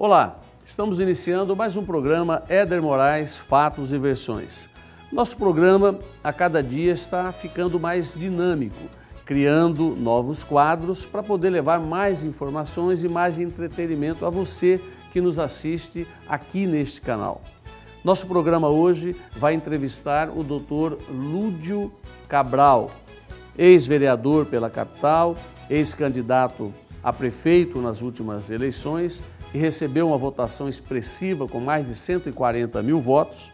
Olá, estamos iniciando mais um programa Éder Moraes, Fatos e Versões. Nosso programa, a cada dia, está ficando mais dinâmico, criando novos quadros para poder levar mais informações e mais entretenimento a você que nos assiste aqui neste canal. Nosso programa hoje vai entrevistar o Dr. Lúdio Cabral, ex-vereador pela capital, ex-candidato a prefeito nas últimas eleições e recebeu uma votação expressiva com mais de 140 mil votos.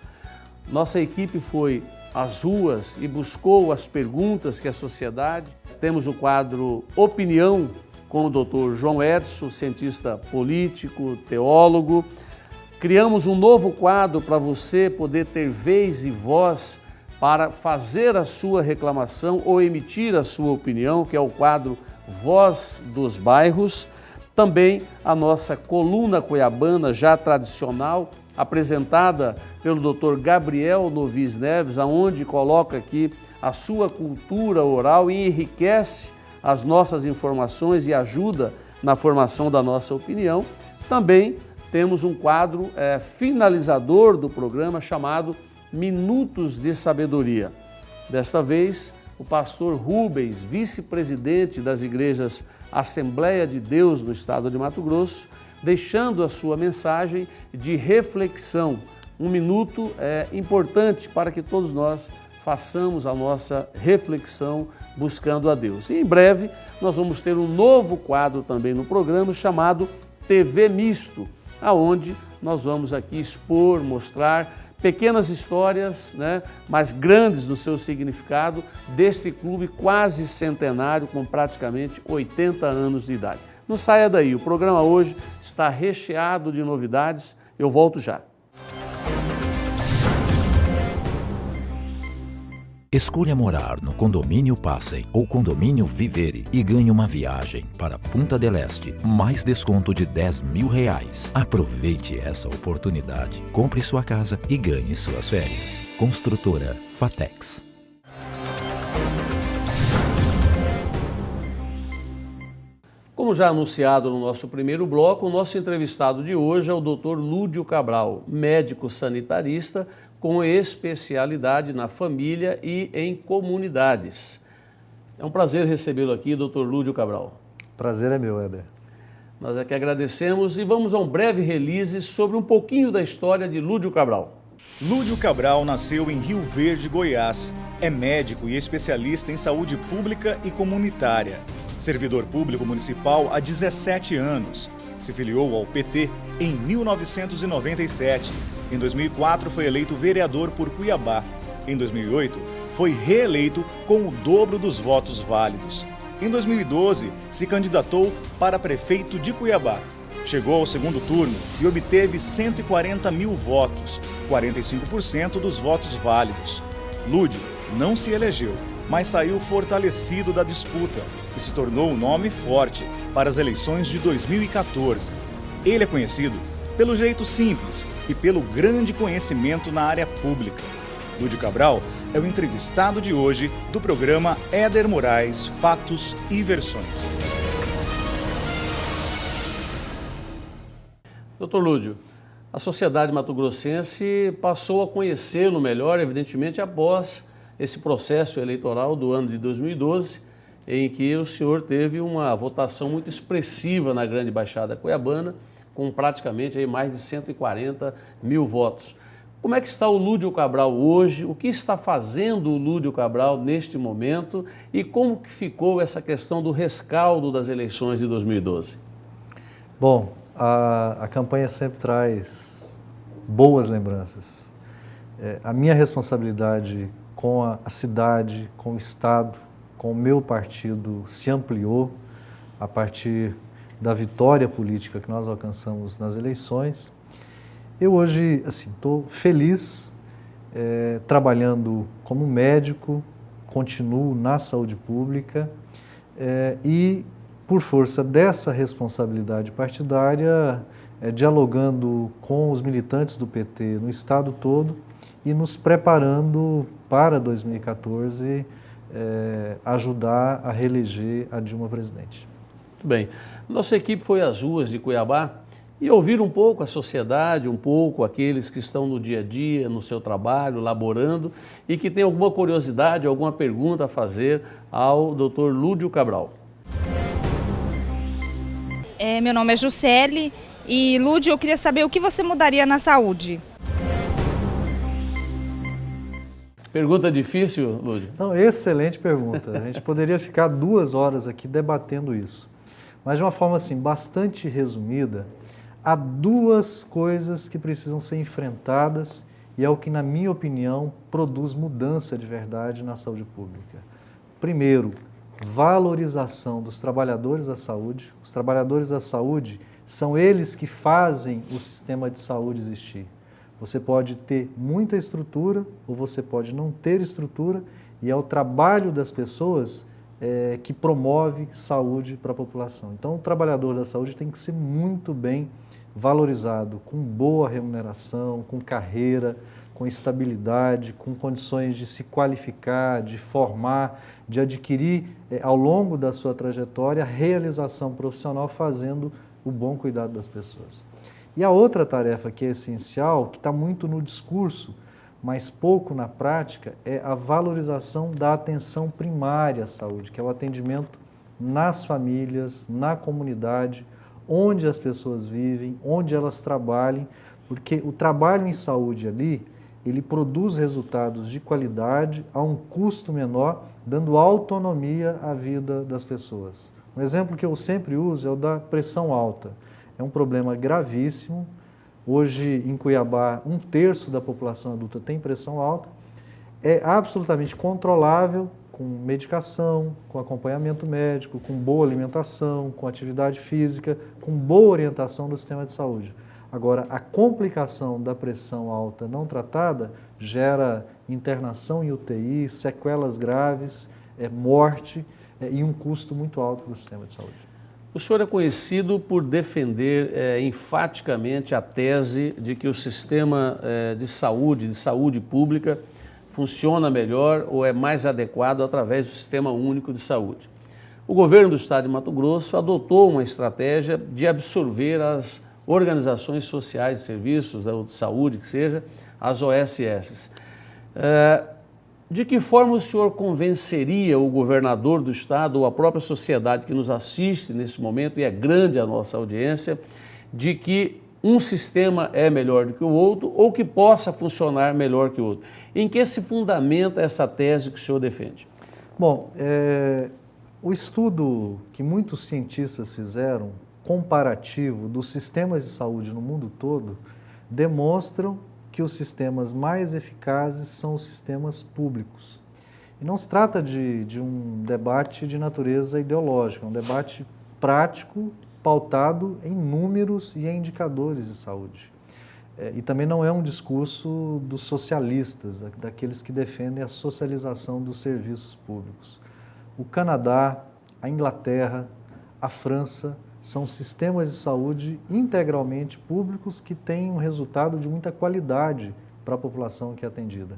Nossa equipe foi às ruas e buscou as perguntas que a sociedade... Temos o quadro Opinião com o Dr. João Edson, cientista político, teólogo. Criamos um novo quadro para você poder ter vez e voz para fazer a sua reclamação ou emitir a sua opinião, que é o quadro Voz dos Bairros. Também a nossa coluna cuiabana, já tradicional, apresentada pelo Dr. Gabriel Novis Neves, aonde coloca aqui a sua cultura oral e enriquece as nossas informações e ajuda na formação da nossa opinião. Também temos um quadro finalizador do programa chamado Minutos de Sabedoria. Desta vez, o pastor Rubens, vice-presidente das igrejas Assembleia de Deus no estado de Mato Grosso, deixando a sua mensagem de reflexão. Um minuto importante para que todos nós façamos a nossa reflexão buscando a Deus. E em breve nós vamos ter um novo quadro também no programa chamado TV Misto, aonde nós vamos aqui expor, mostrar pequenas histórias, mas grandes no seu significado, deste clube quase centenário com praticamente 80 anos de idade. Não saia daí, o programa hoje está recheado de novidades, eu volto já. Escolha morar no Condomínio Passem ou Condomínio Vivere e ganhe uma viagem para Punta del Este, mais desconto de R$10 mil. Aproveite essa oportunidade, compre sua casa e ganhe suas férias. Construtora Fatex. Como já anunciado no nosso primeiro bloco, o nosso entrevistado de hoje é o Dr. Lúdio Cabral, médico sanitarista com especialidade na família e em comunidades. É um prazer recebê-lo aqui, Dr. Lúdio Cabral. Prazer é meu, Éder. Nós é que agradecemos e vamos a um breve release sobre um pouquinho da história de Lúdio Cabral. Lúdio Cabral nasceu em Rio Verde, Goiás. É médico e especialista em saúde pública e comunitária. Servidor público municipal há 17 anos. Se filiou ao PT em 1997. Em 2004 foi eleito vereador por Cuiabá. Em 2008 foi reeleito com o dobro dos votos válidos. Em 2012 se candidatou para prefeito de Cuiabá. Chegou ao segundo turno e obteve 140 mil votos, 45% dos votos válidos. Lúdio não se elegeu, mas saiu fortalecido da disputa e se tornou um nome forte para as eleições de 2014. Ele é conhecido pelo jeito simples e pelo grande conhecimento na área pública. Lúdio Cabral é o entrevistado de hoje do programa Éder Moraes, Fatos e Versões. Dr. Lúdio, a sociedade mato-grossense passou a conhecê-lo melhor, evidentemente, após esse processo eleitoral do ano de 2012, em que o senhor teve uma votação muito expressiva na Grande Baixada Cuiabana, com praticamente aí mais de 140 mil votos. Como é que está o Lúdio Cabral hoje? O que está fazendo o Lúdio Cabral neste momento? E como que ficou essa questão do rescaldo das eleições de 2012? Bom, a campanha sempre traz boas lembranças. A minha responsabilidade com a cidade, com o Estado, com o meu partido se ampliou a partir da vitória política que nós alcançamos nas eleições. Eu hoje, estou feliz, trabalhando como médico, continuo na saúde pública e, por força dessa responsabilidade partidária, dialogando com os militantes do PT no estado todo e nos preparando para 2014 ajudar a reeleger a Dilma presidente. Muito bem. Nossa equipe foi às ruas de Cuiabá e ouvir um pouco a sociedade, um pouco aqueles que estão no dia a dia, no seu trabalho, laborando e que tem alguma curiosidade, alguma pergunta a fazer ao Dr. Lúdio Cabral. Meu nome é Juscelie e, Lúdio, eu queria saber o que você mudaria na saúde. Pergunta difícil, Lúdio? Não, excelente pergunta. A gente poderia ficar 2 horas aqui debatendo isso. Mas de uma forma assim, bastante resumida, há 2 coisas que precisam ser enfrentadas e é o que, na minha opinião, produz mudança de verdade na saúde pública. Primeiro, valorização dos trabalhadores da saúde. Os trabalhadores da saúde são eles que fazem o sistema de saúde existir. Você pode ter muita estrutura ou você pode não ter estrutura e é o trabalho das pessoas que promove saúde para a população. Então, o trabalhador da saúde tem que ser muito bem valorizado, com boa remuneração, com carreira, com estabilidade, com condições de se qualificar, de formar, de adquirir ao longo da sua trajetória realização profissional fazendo o bom cuidado das pessoas. E a outra tarefa que é essencial, que está muito no discurso, mas pouco na prática, é a valorização da atenção primária à saúde, que é o atendimento nas famílias, na comunidade, onde as pessoas vivem, onde elas trabalhem, porque o trabalho em saúde ali, ele produz resultados de qualidade a um custo menor, dando autonomia à vida das pessoas. Um exemplo que eu sempre uso é o da pressão alta. É um problema gravíssimo. Hoje, em Cuiabá, 1/3 da população adulta tem pressão alta. É absolutamente controlável com medicação, com acompanhamento médico, com boa alimentação, com atividade física, com boa orientação do sistema de saúde. Agora, a complicação da pressão alta não tratada gera internação em UTI, sequelas graves, morte e um custo muito alto para o sistema de saúde. O senhor é conhecido por defender enfaticamente a tese de que o sistema de saúde pública, funciona melhor ou é mais adequado através do Sistema Único de Saúde. O governo do estado de Mato Grosso adotou uma estratégia de absorver as organizações sociais de serviços, de saúde que seja, as OSS. De que forma o senhor convenceria o governador do estado ou a própria sociedade que nos assiste nesse momento, e é grande a nossa audiência, de que um sistema é melhor do que o outro ou que possa funcionar melhor que o outro? Em que se fundamenta essa tese que o senhor defende? Bom, o estudo que muitos cientistas fizeram, comparativo dos sistemas de saúde no mundo todo, demonstram que os sistemas mais eficazes são os sistemas públicos. E não se trata de um debate de natureza ideológica, é um debate prático, pautado em números e em indicadores de saúde. E também não é um discurso dos socialistas, daqueles que defendem a socialização dos serviços públicos. O Canadá, a Inglaterra, a França são sistemas de saúde integralmente públicos que têm um resultado de muita qualidade para a população que é atendida.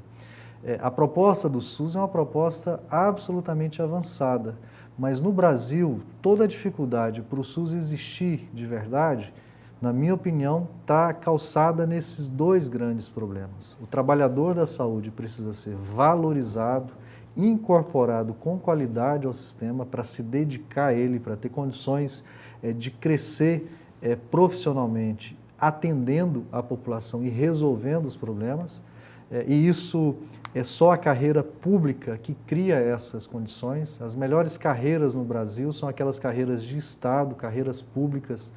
A proposta do SUS é uma proposta absolutamente avançada, mas no Brasil toda a dificuldade para o SUS existir de verdade, na minha opinião, está calçada nesses 2 grandes problemas. O trabalhador da saúde precisa ser valorizado, incorporado com qualidade ao sistema para se dedicar a ele, para ter condições de crescer profissionalmente, atendendo a população e resolvendo os problemas. E isso é só a carreira pública que cria essas condições. As melhores carreiras no Brasil são aquelas carreiras de Estado, carreiras públicas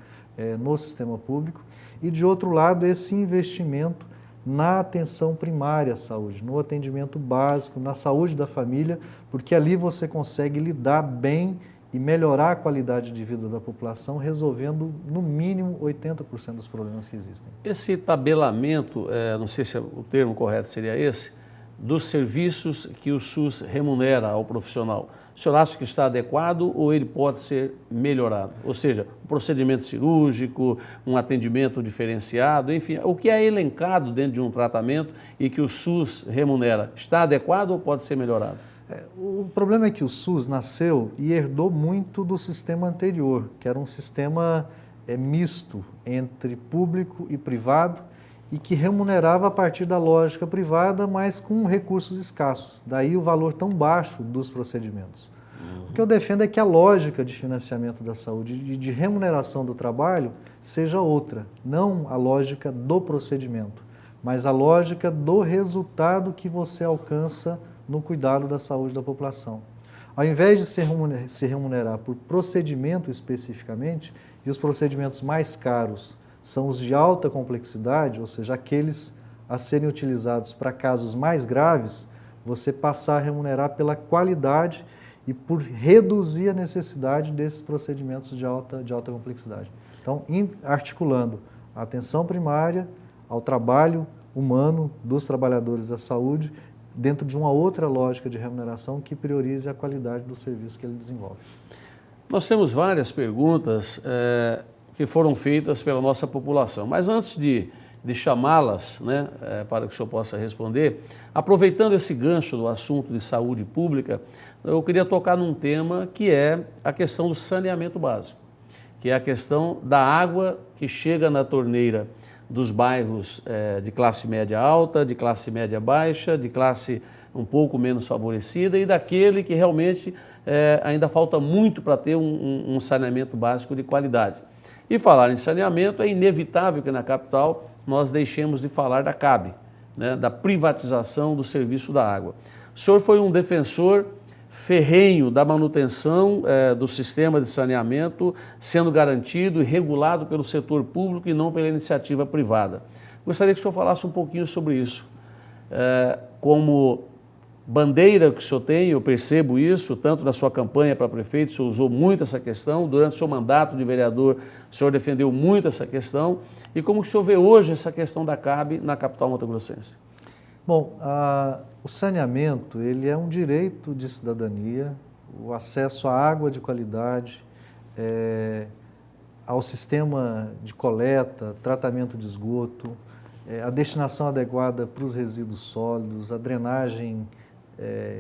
no sistema público. E, de outro lado, esse investimento na atenção primária à saúde, no atendimento básico, na saúde da família, porque ali você consegue lidar bem e melhorar a qualidade de vida da população, resolvendo no mínimo 80% dos problemas que existem. Esse tabelamento, não sei se o termo correto seria esse, dos serviços que o SUS remunera ao profissional, o senhor acha que está adequado ou ele pode ser melhorado? Ou seja, um procedimento cirúrgico, um atendimento diferenciado, enfim, o que é elencado dentro de um tratamento e que o SUS remunera, está adequado ou pode ser melhorado? O problema é que o SUS nasceu e herdou muito do sistema anterior, que era um sistema misto entre público e privado e que remunerava a partir da lógica privada, mas com recursos escassos. Daí o valor tão baixo dos procedimentos. O que eu defendo é que a lógica de financiamento da saúde e de remuneração do trabalho seja outra, não a lógica do procedimento, mas a lógica do resultado que você alcança no cuidado da saúde da população. Ao invés de se remunerar por procedimento especificamente, e os procedimentos mais caros são os de alta complexidade, ou seja, aqueles a serem utilizados para casos mais graves, você passar a remunerar pela qualidade e por reduzir a necessidade desses procedimentos de alta complexidade. Então, articulando a atenção primária ao trabalho humano dos trabalhadores da saúde, dentro de uma outra lógica de remuneração que priorize a qualidade do serviço que ele desenvolve. Nós temos várias perguntas que foram feitas pela nossa população, mas antes de chamá-las, né, para que o senhor possa responder, aproveitando esse gancho do assunto de saúde pública, eu queria tocar num tema que é a questão do saneamento básico, que é a questão da água que chega na torneira dos bairros de classe média alta, de classe média baixa, de classe um pouco menos favorecida e daquele que realmente ainda falta muito para ter um saneamento básico de qualidade. E falar em saneamento, é inevitável que na capital nós deixemos de falar da CAB, né, da privatização do serviço da água. O senhor foi um defensor ferrenho da manutenção do sistema de saneamento sendo garantido e regulado pelo setor público e não pela iniciativa privada. Gostaria que o senhor falasse um pouquinho sobre isso. Como bandeira que o senhor tem, eu percebo isso, tanto na sua campanha para prefeito, o senhor usou muito essa questão, durante o seu mandato de vereador, o senhor defendeu muito essa questão, e como o senhor vê hoje essa questão da CAB na capital mato-grossense? Bom, o saneamento, ele é um direito de cidadania, o acesso à água de qualidade, ao sistema de coleta, tratamento de esgoto, a destinação adequada para os resíduos sólidos, a drenagem,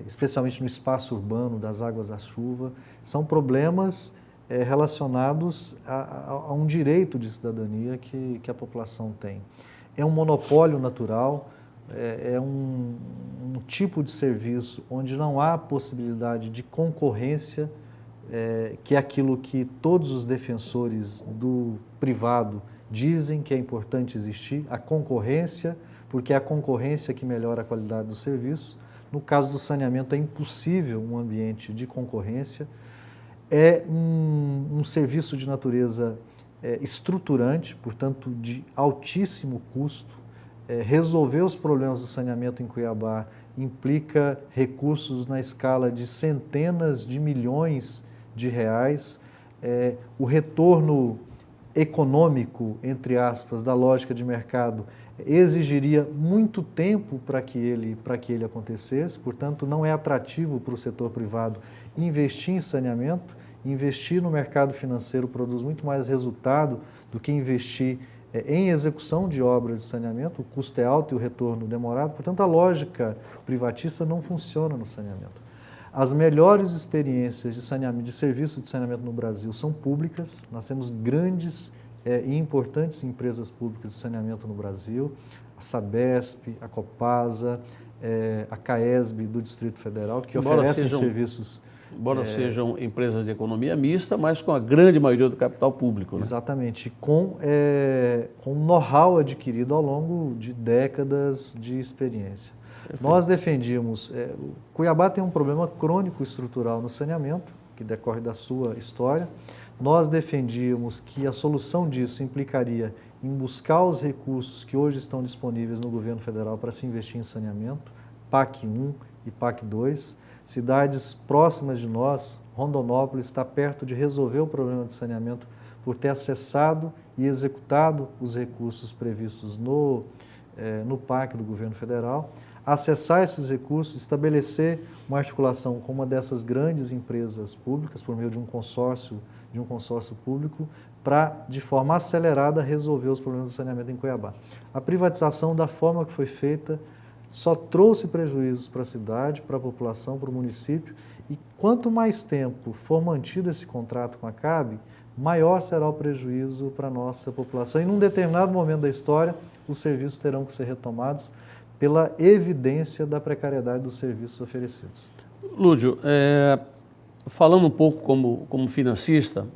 especialmente no espaço urbano das águas da chuva, são problemas relacionados a um direito de cidadania que a população tem. É um monopólio natural, é um tipo de serviço onde não há possibilidade de concorrência, que é aquilo que todos os defensores do privado dizem que é importante existir, a concorrência, porque é a concorrência que melhora a qualidade do serviço. No caso do saneamento, é impossível um ambiente de concorrência. É um serviço de natureza estruturante, portanto, de altíssimo custo. Resolver os problemas do saneamento em Cuiabá implica recursos na escala de centenas de milhões de reais. O retorno econômico, entre aspas, da lógica de mercado exigiria muito tempo para que ele acontecesse, portanto, não é atrativo para o setor privado investir em saneamento. Investir no mercado financeiro produz muito mais resultado do que investir em execução de obras de saneamento. O custo é alto e o retorno demorado, portanto, a lógica privatista não funciona no saneamento. As melhores experiências de saneamento, de serviço de saneamento no Brasil são públicas. Nós temos grandes e importantes empresas públicas de saneamento no Brasil, a Sabesp, a Copasa, a CAESB do Distrito Federal, que oferecem serviços... Embora sejam empresas de economia mista, mas com a grande maioria do capital público. Né? Exatamente, com know-how adquirido ao longo de décadas de experiência. Perfeito. Nós defendíamos... Cuiabá tem um problema crônico estrutural no saneamento, que decorre da sua história. Nós defendíamos que a solução disso implicaria em buscar os recursos que hoje estão disponíveis no governo federal para se investir em saneamento, PAC 1 e PAC 2. Cidades próximas de nós, Rondonópolis, está perto de resolver o problema de saneamento por ter acessado e executado os recursos previstos no PAC do governo federal. Acessar esses recursos, estabelecer uma articulação com uma dessas grandes empresas públicas por meio de um consórcio público para, de forma acelerada, resolver os problemas do saneamento em Cuiabá. A privatização, da forma que foi feita, só trouxe prejuízos para a cidade, para a população, para o município, e quanto mais tempo for mantido esse contrato com a CAB, maior será o prejuízo para a nossa população. E num determinado momento da história, os serviços terão que ser retomados pela evidência da precariedade dos serviços oferecidos. Lúdio, falando um pouco como financista,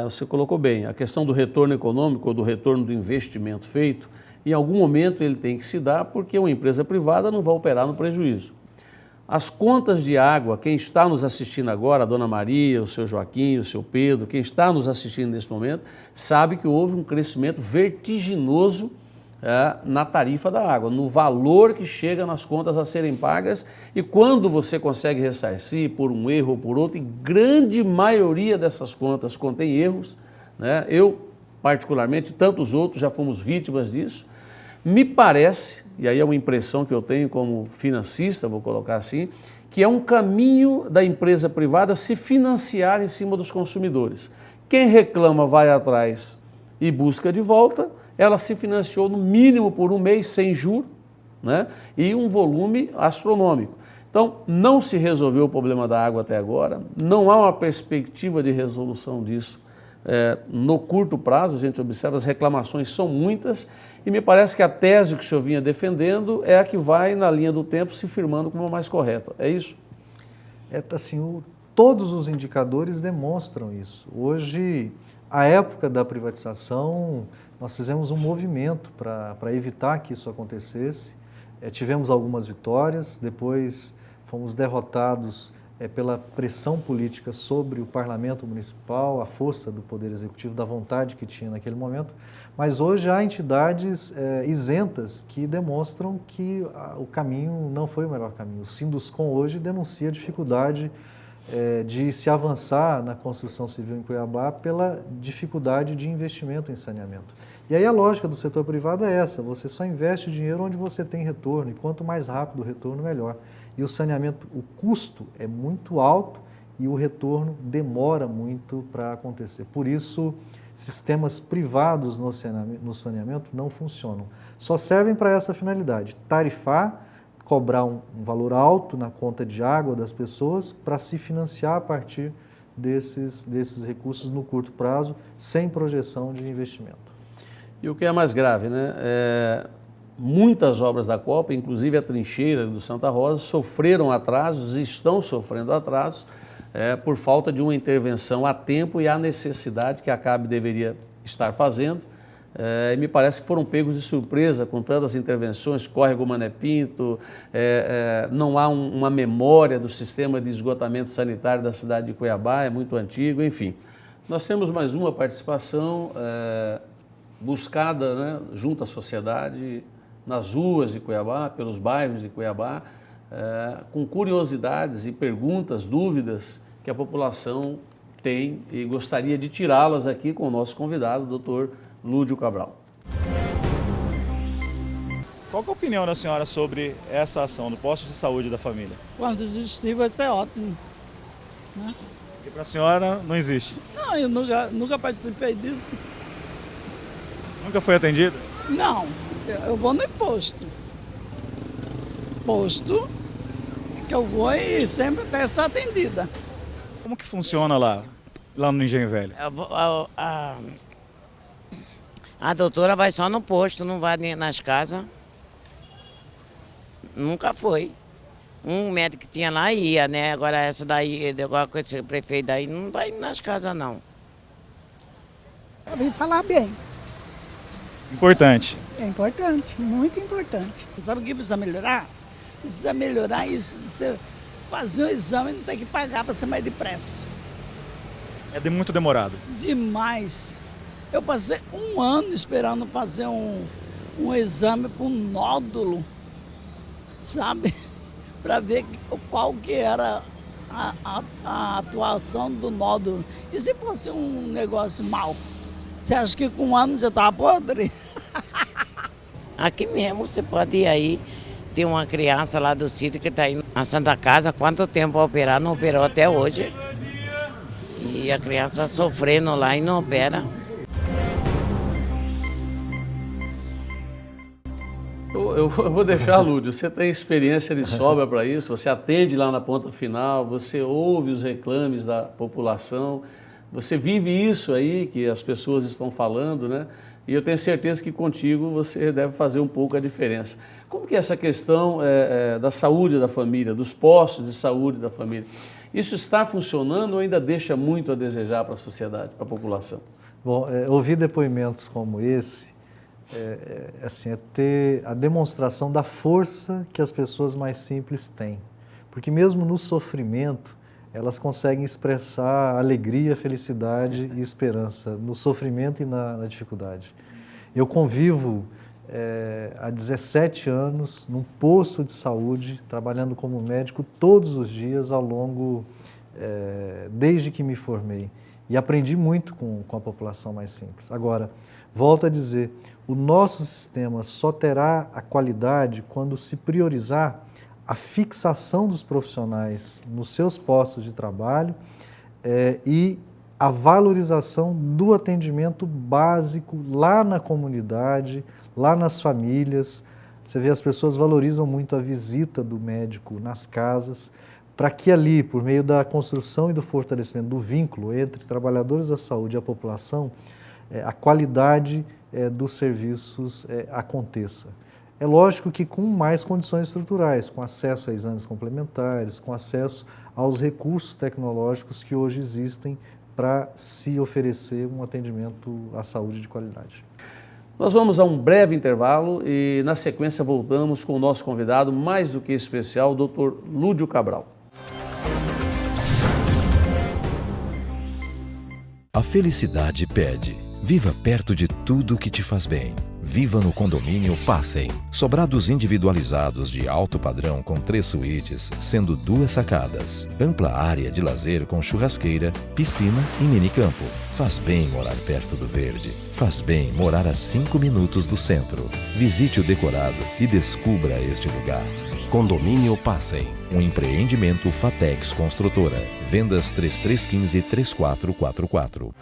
você colocou bem, a questão do retorno econômico ou do retorno do investimento feito, em algum momento ele tem que se dar porque uma empresa privada não vai operar no prejuízo. As contas de água, quem está nos assistindo agora, a dona Maria, o seu Joaquim, o seu Pedro, quem está nos assistindo nesse momento, sabe que houve um crescimento vertiginoso na tarifa da água, no valor que chega nas contas a serem pagas, e quando você consegue ressarcir por um erro ou por outro, e grande maioria dessas contas contém erros, né? Eu, particularmente, e tantos outros já fomos vítimas disso. Me parece, e aí é uma impressão que eu tenho como financista, vou colocar assim, que é um caminho da empresa privada se financiar em cima dos consumidores. Quem reclama vai atrás e busca de volta, ela se financiou no mínimo por um mês sem juros, né? E um volume astronômico. Então, não se resolveu o problema da água até agora, não há uma perspectiva de resolução disso. No curto prazo, a gente observa, as reclamações são muitas e me parece que a tese que o senhor vinha defendendo é a que vai, na linha do tempo, se firmando como a mais correta. É isso? Assim, todos os indicadores demonstram isso. Hoje, a época da privatização, nós fizemos um movimento para evitar que isso acontecesse. Tivemos algumas vitórias, depois fomos derrotados pela pressão política sobre o parlamento municipal, a força do poder executivo, da vontade que tinha naquele momento, mas hoje há entidades isentas que demonstram que o caminho não foi o melhor caminho. O Sinduscom hoje denuncia a dificuldade de se avançar na construção civil em Cuiabá pela dificuldade de investimento em saneamento. E aí a lógica do setor privado é essa, você só investe dinheiro onde você tem retorno, e quanto mais rápido o retorno, melhor. E o saneamento, o custo é muito alto e o retorno demora muito para acontecer. Por isso, sistemas privados no saneamento não funcionam. Só servem para essa finalidade, tarifar, cobrar um valor alto na conta de água das pessoas para se financiar a partir desses recursos no curto prazo, sem projeção de investimento. E o que é mais grave, né? Muitas obras da Copa, inclusive a trincheira do Santa Rosa, sofreram atrasos e estão sofrendo atrasos por falta de uma intervenção a tempo e a necessidade que a CAB deveria estar fazendo. Me parece que foram pegos de surpresa com tantas intervenções, córrego Mané Pinto, não há uma memória do sistema de esgotamento sanitário da cidade de Cuiabá, é muito antigo, enfim. Nós temos mais uma participação buscada, né, junto à sociedade, nas ruas de Cuiabá, pelos bairros de Cuiabá, com curiosidades e perguntas, dúvidas que a população tem e gostaria de tirá-las aqui com o nosso convidado, o doutor Lúdio Cabral. Qual que é a opinião da senhora sobre essa ação do posto de saúde da família? Quando existir vai ser ótimo, né? E para a senhora não existe? Não, eu nunca participei disso. Nunca foi atendida? Não, eu vou no posto. Posto que eu vou e sempre peço atendida. Como que funciona lá no Engenho Velho? A doutora vai só no posto, não vai nem nas casas. Nunca foi. Um médico que tinha lá ia, né? Agora essa daí, agora com esse prefeito daí, não vai nas casas, não. Eu vim falar bem. Importante. É importante, muito importante. Sabe o que precisa melhorar? Precisa melhorar isso. Você fazer um exame e não tem que pagar para ser mais depressa. É muito demorado. Demais. Eu passei um ano esperando fazer um exame com nódulo, sabe? Para ver qual que era a atuação do nódulo. E se fosse um negócio mau? Você acha que com um ano já estava podre? Aqui mesmo você pode ir aí, tem uma criança lá do sítio que está indo na Santa Casa, quanto tempo a operar, não operou até hoje. E a criança sofrendo lá e não opera. Eu vou deixar, Lúdio, você tem experiência de sobra para isso, você atende lá na ponta final, você ouve os reclames da população, Você vive isso aí que as pessoas estão falando, né? E eu tenho certeza que contigo você deve fazer um pouco a diferença. Como que é essa questão da saúde da família, dos postos de saúde da família? Isso está funcionando ou ainda deixa muito a desejar para a sociedade, para a população? Bom, ouvir depoimentos como esse assim, é ter a demonstração da força que as pessoas mais simples têm. Porque mesmo no sofrimento, elas conseguem expressar alegria, felicidade e esperança, no sofrimento e na dificuldade. Eu convivo há 17 anos num posto de saúde, trabalhando como médico todos os dias desde que me formei. E aprendi muito com a população mais simples. Agora, volto a dizer, o nosso sistema só terá a qualidade quando se priorizar a fixação dos profissionais nos seus postos de trabalho e a valorização do atendimento básico lá na comunidade, lá nas famílias. Você vê, as pessoas valorizam muito a visita do médico nas casas, para que ali, por meio da construção e do fortalecimento do vínculo entre trabalhadores da saúde e a população, a qualidade dos serviços aconteça. É lógico que com mais condições estruturais, com acesso a exames complementares, com acesso aos recursos tecnológicos que hoje existem para se oferecer um atendimento à saúde de qualidade. Nós vamos a um breve intervalo e, na sequência, voltamos com o nosso convidado mais do que especial, o Dr. Lúdio Cabral. A felicidade pede. Viva perto de tudo que te faz bem. Viva no condomínio Passem. Sobrados individualizados de alto padrão com 3 suítes, sendo 2 sacadas. Ampla área de lazer com churrasqueira, piscina e minicampo. Faz bem morar perto do verde. Faz bem morar a 5 minutos do centro. Visite o decorado e descubra este lugar. Condomínio Passem, um empreendimento Fatex Construtora. Vendas 3315-3444.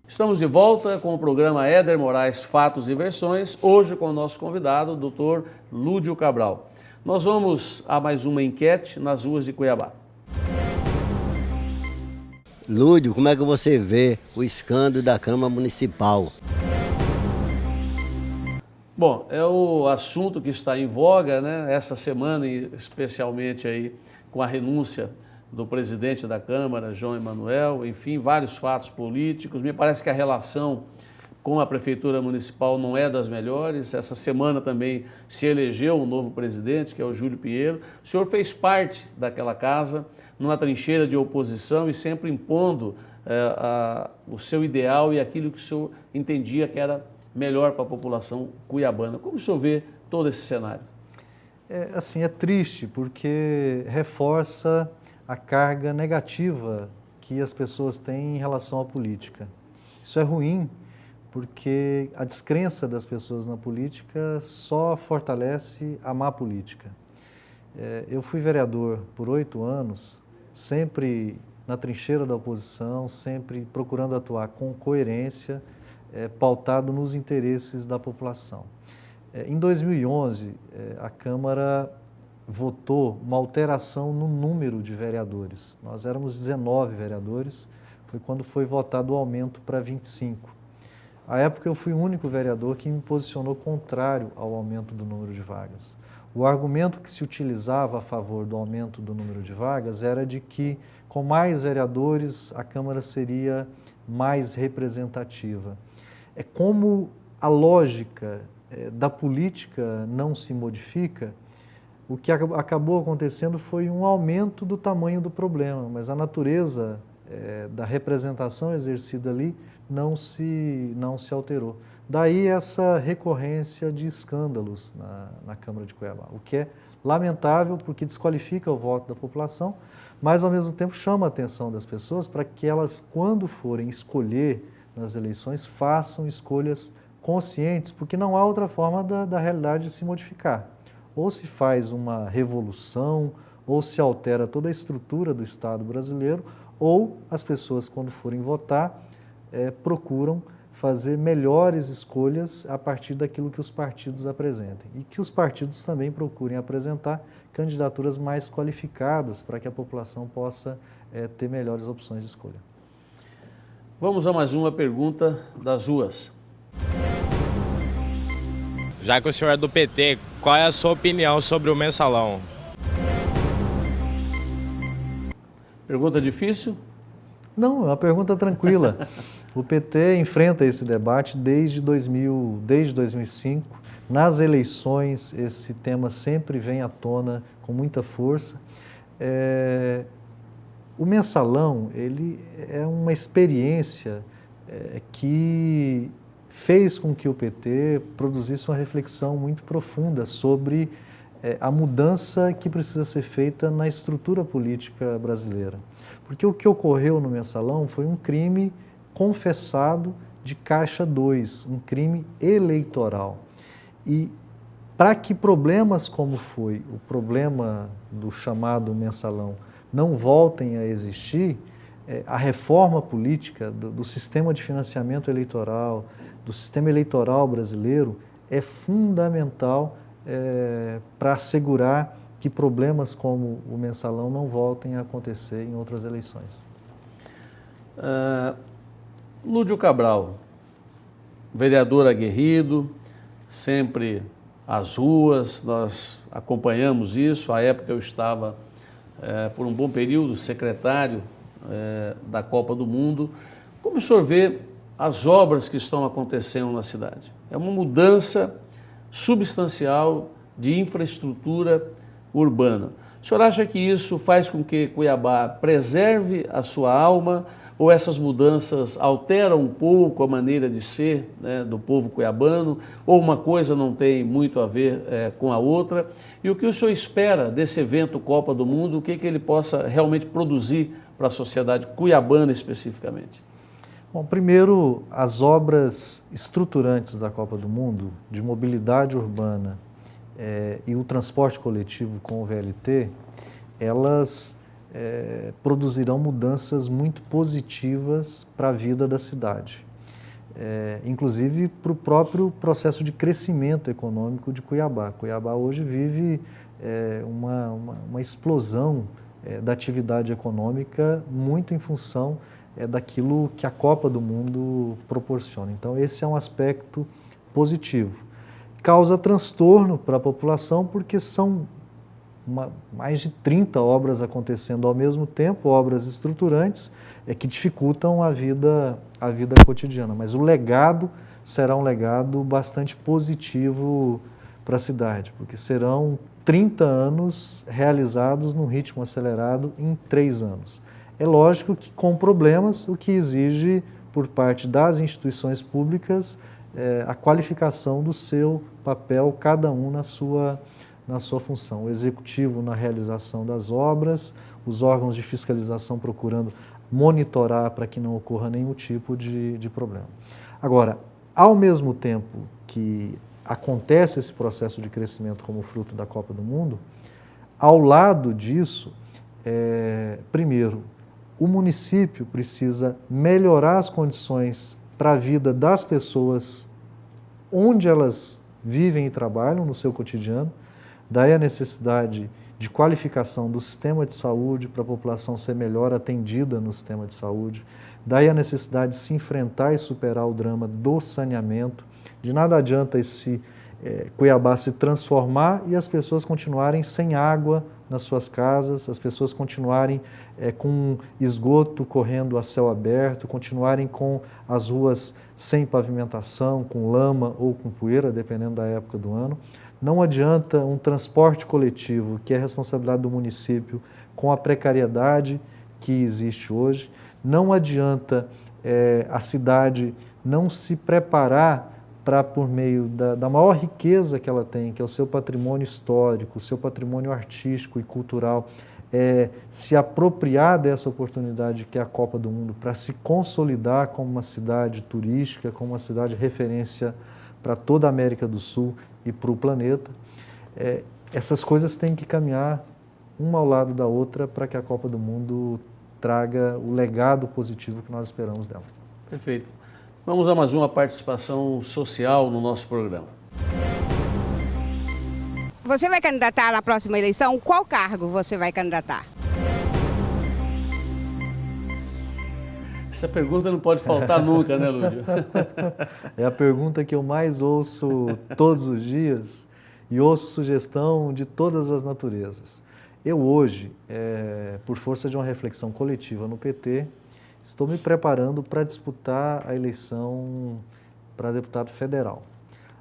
Estamos de volta com o programa Éder Moraes Fatos e Versões, hoje com o nosso convidado, o Dr. Lúdio Cabral. Nós vamos a mais uma enquete nas ruas de Cuiabá. Lúdio, como é que você vê o escândalo da Câmara Municipal? Bom, é o assunto que está em voga, né? Essa semana, especialmente aí com a renúncia do presidente da Câmara, João Emanuel, enfim, vários fatos políticos. Me parece que a relação com a Prefeitura Municipal não é das melhores. Essa semana também se elegeu um novo presidente, que é o Júlio Pinheiro. O senhor fez parte daquela casa, numa trincheira de oposição e sempre impondo o seu ideal e aquilo que o senhor entendia que era melhor para a população cuiabana. Como o senhor vê todo esse cenário? É triste, porque reforça a carga negativa que as pessoas têm em relação à política. Isso é ruim, porque a descrença das pessoas na política só fortalece a má política. Eu fui vereador por 8 anos, sempre na trincheira da oposição, sempre procurando atuar com coerência, pautado nos interesses da população. Em 2011, a Câmara votou uma alteração no número de vereadores. Nós éramos 19 vereadores, foi quando foi votado o aumento para 25. À época eu fui o único vereador que me posicionou contrário ao aumento do número de vagas. O argumento que se utilizava a favor do aumento do número de vagas era de que com mais vereadores a Câmara seria mais representativa. É como a lógica da política não se modifica, o que acabou acontecendo foi um aumento do tamanho do problema, mas a natureza da representação exercida ali não se alterou. Daí essa recorrência de escândalos na Câmara de Cuiabá, o que é lamentável porque desqualifica o voto da população, mas ao mesmo tempo chama a atenção das pessoas para que elas, quando forem escolher nas eleições, façam escolhas conscientes, porque não há outra forma da realidade se modificar. Ou se faz uma revolução, ou se altera toda a estrutura do Estado brasileiro, ou as pessoas, quando forem votar, procuram fazer melhores escolhas a partir daquilo que os partidos apresentem. E que os partidos também procurem apresentar candidaturas mais qualificadas para que a população possa ter melhores opções de escolha. Vamos a mais uma pergunta das ruas. Já que o senhor é do PT, qual é a sua opinião sobre o mensalão? Pergunta difícil? Não, é uma pergunta tranquila. O PT enfrenta esse debate desde 2005. Nas eleições, esse tema sempre vem à tona com muita força. O mensalão, ele é uma experiência que fez com que o PT produzisse uma reflexão muito profunda sobre a mudança que precisa ser feita na estrutura política brasileira. Porque o que ocorreu no mensalão foi um crime confessado de caixa 2, um crime eleitoral. E para que problemas como foi o problema do chamado mensalão não voltem a existir, a reforma política do sistema de financiamento eleitoral, do sistema eleitoral brasileiro, é fundamental para assegurar que problemas como o mensalão não voltem a acontecer em outras eleições. Lúdio Cabral, vereador aguerrido, sempre às ruas, nós acompanhamos isso. À época eu estava, por um bom período, secretário da Copa do Mundo. Como o senhor vê as obras que estão acontecendo na cidade? É uma mudança substancial de infraestrutura urbana. O senhor acha que isso faz com que Cuiabá preserve a sua alma, ou essas mudanças alteram um pouco a maneira de ser, né, do povo cuiabano, ou uma coisa não tem muito a ver com a outra? E o que o senhor espera desse evento Copa do Mundo, o que ele possa realmente produzir para a sociedade cuiabana especificamente? Bom, primeiro, as obras estruturantes da Copa do Mundo, de mobilidade urbana e o transporte coletivo com o VLT, elas produzirão mudanças muito positivas para a vida da cidade, inclusive para o próprio processo de crescimento econômico de Cuiabá. Cuiabá hoje vive uma explosão da atividade econômica muito em função daquilo que a Copa do Mundo proporciona. Então, esse é um aspecto positivo. Causa transtorno para a população porque são mais de 30 obras acontecendo ao mesmo tempo, obras estruturantes, que dificultam a vida cotidiana. Mas o legado será um legado bastante positivo para a cidade, porque serão 30 anos realizados num ritmo acelerado em 3 anos. É lógico que com problemas, o que exige por parte das instituições públicas a qualificação do seu papel, cada um na sua função. O executivo na realização das obras, os órgãos de fiscalização procurando monitorar para que não ocorra nenhum tipo de problema. Agora, ao mesmo tempo que acontece esse processo de crescimento como fruto da Copa do Mundo, ao lado disso, primeiro, o município precisa melhorar as condições para a vida das pessoas onde elas vivem e trabalham no seu cotidiano. Daí a necessidade de qualificação do sistema de saúde para a população ser melhor atendida no sistema de saúde. Daí a necessidade de se enfrentar e superar o drama do saneamento. De nada adianta esse Cuiabá se transformar e as pessoas continuarem sem água nas suas casas, as pessoas continuarem com esgoto correndo a céu aberto, continuarem com as ruas sem pavimentação, com lama ou com poeira, dependendo da época do ano. Não adianta um transporte coletivo, que é responsabilidade do município, com a precariedade que existe hoje. Não adianta a cidade não se preparar para, por meio da maior riqueza que ela tem, que é o seu patrimônio histórico, o seu patrimônio artístico e cultural, se apropriar dessa oportunidade que é a Copa do Mundo para se consolidar como uma cidade turística, como uma cidade referência para toda a América do Sul e para o planeta. Essas coisas têm que caminhar uma ao lado da outra para que a Copa do Mundo traga o legado positivo que nós esperamos dela. Perfeito. Vamos a mais uma participação social no nosso programa. Você vai candidatar na próxima eleição? Qual cargo você vai candidatar? Essa pergunta não pode faltar nunca, né, Lúdio? É a pergunta que eu mais ouço todos os dias e ouço sugestão de todas as naturezas. Eu hoje, por força de uma reflexão coletiva no PT, estou me preparando para disputar a eleição para deputado federal.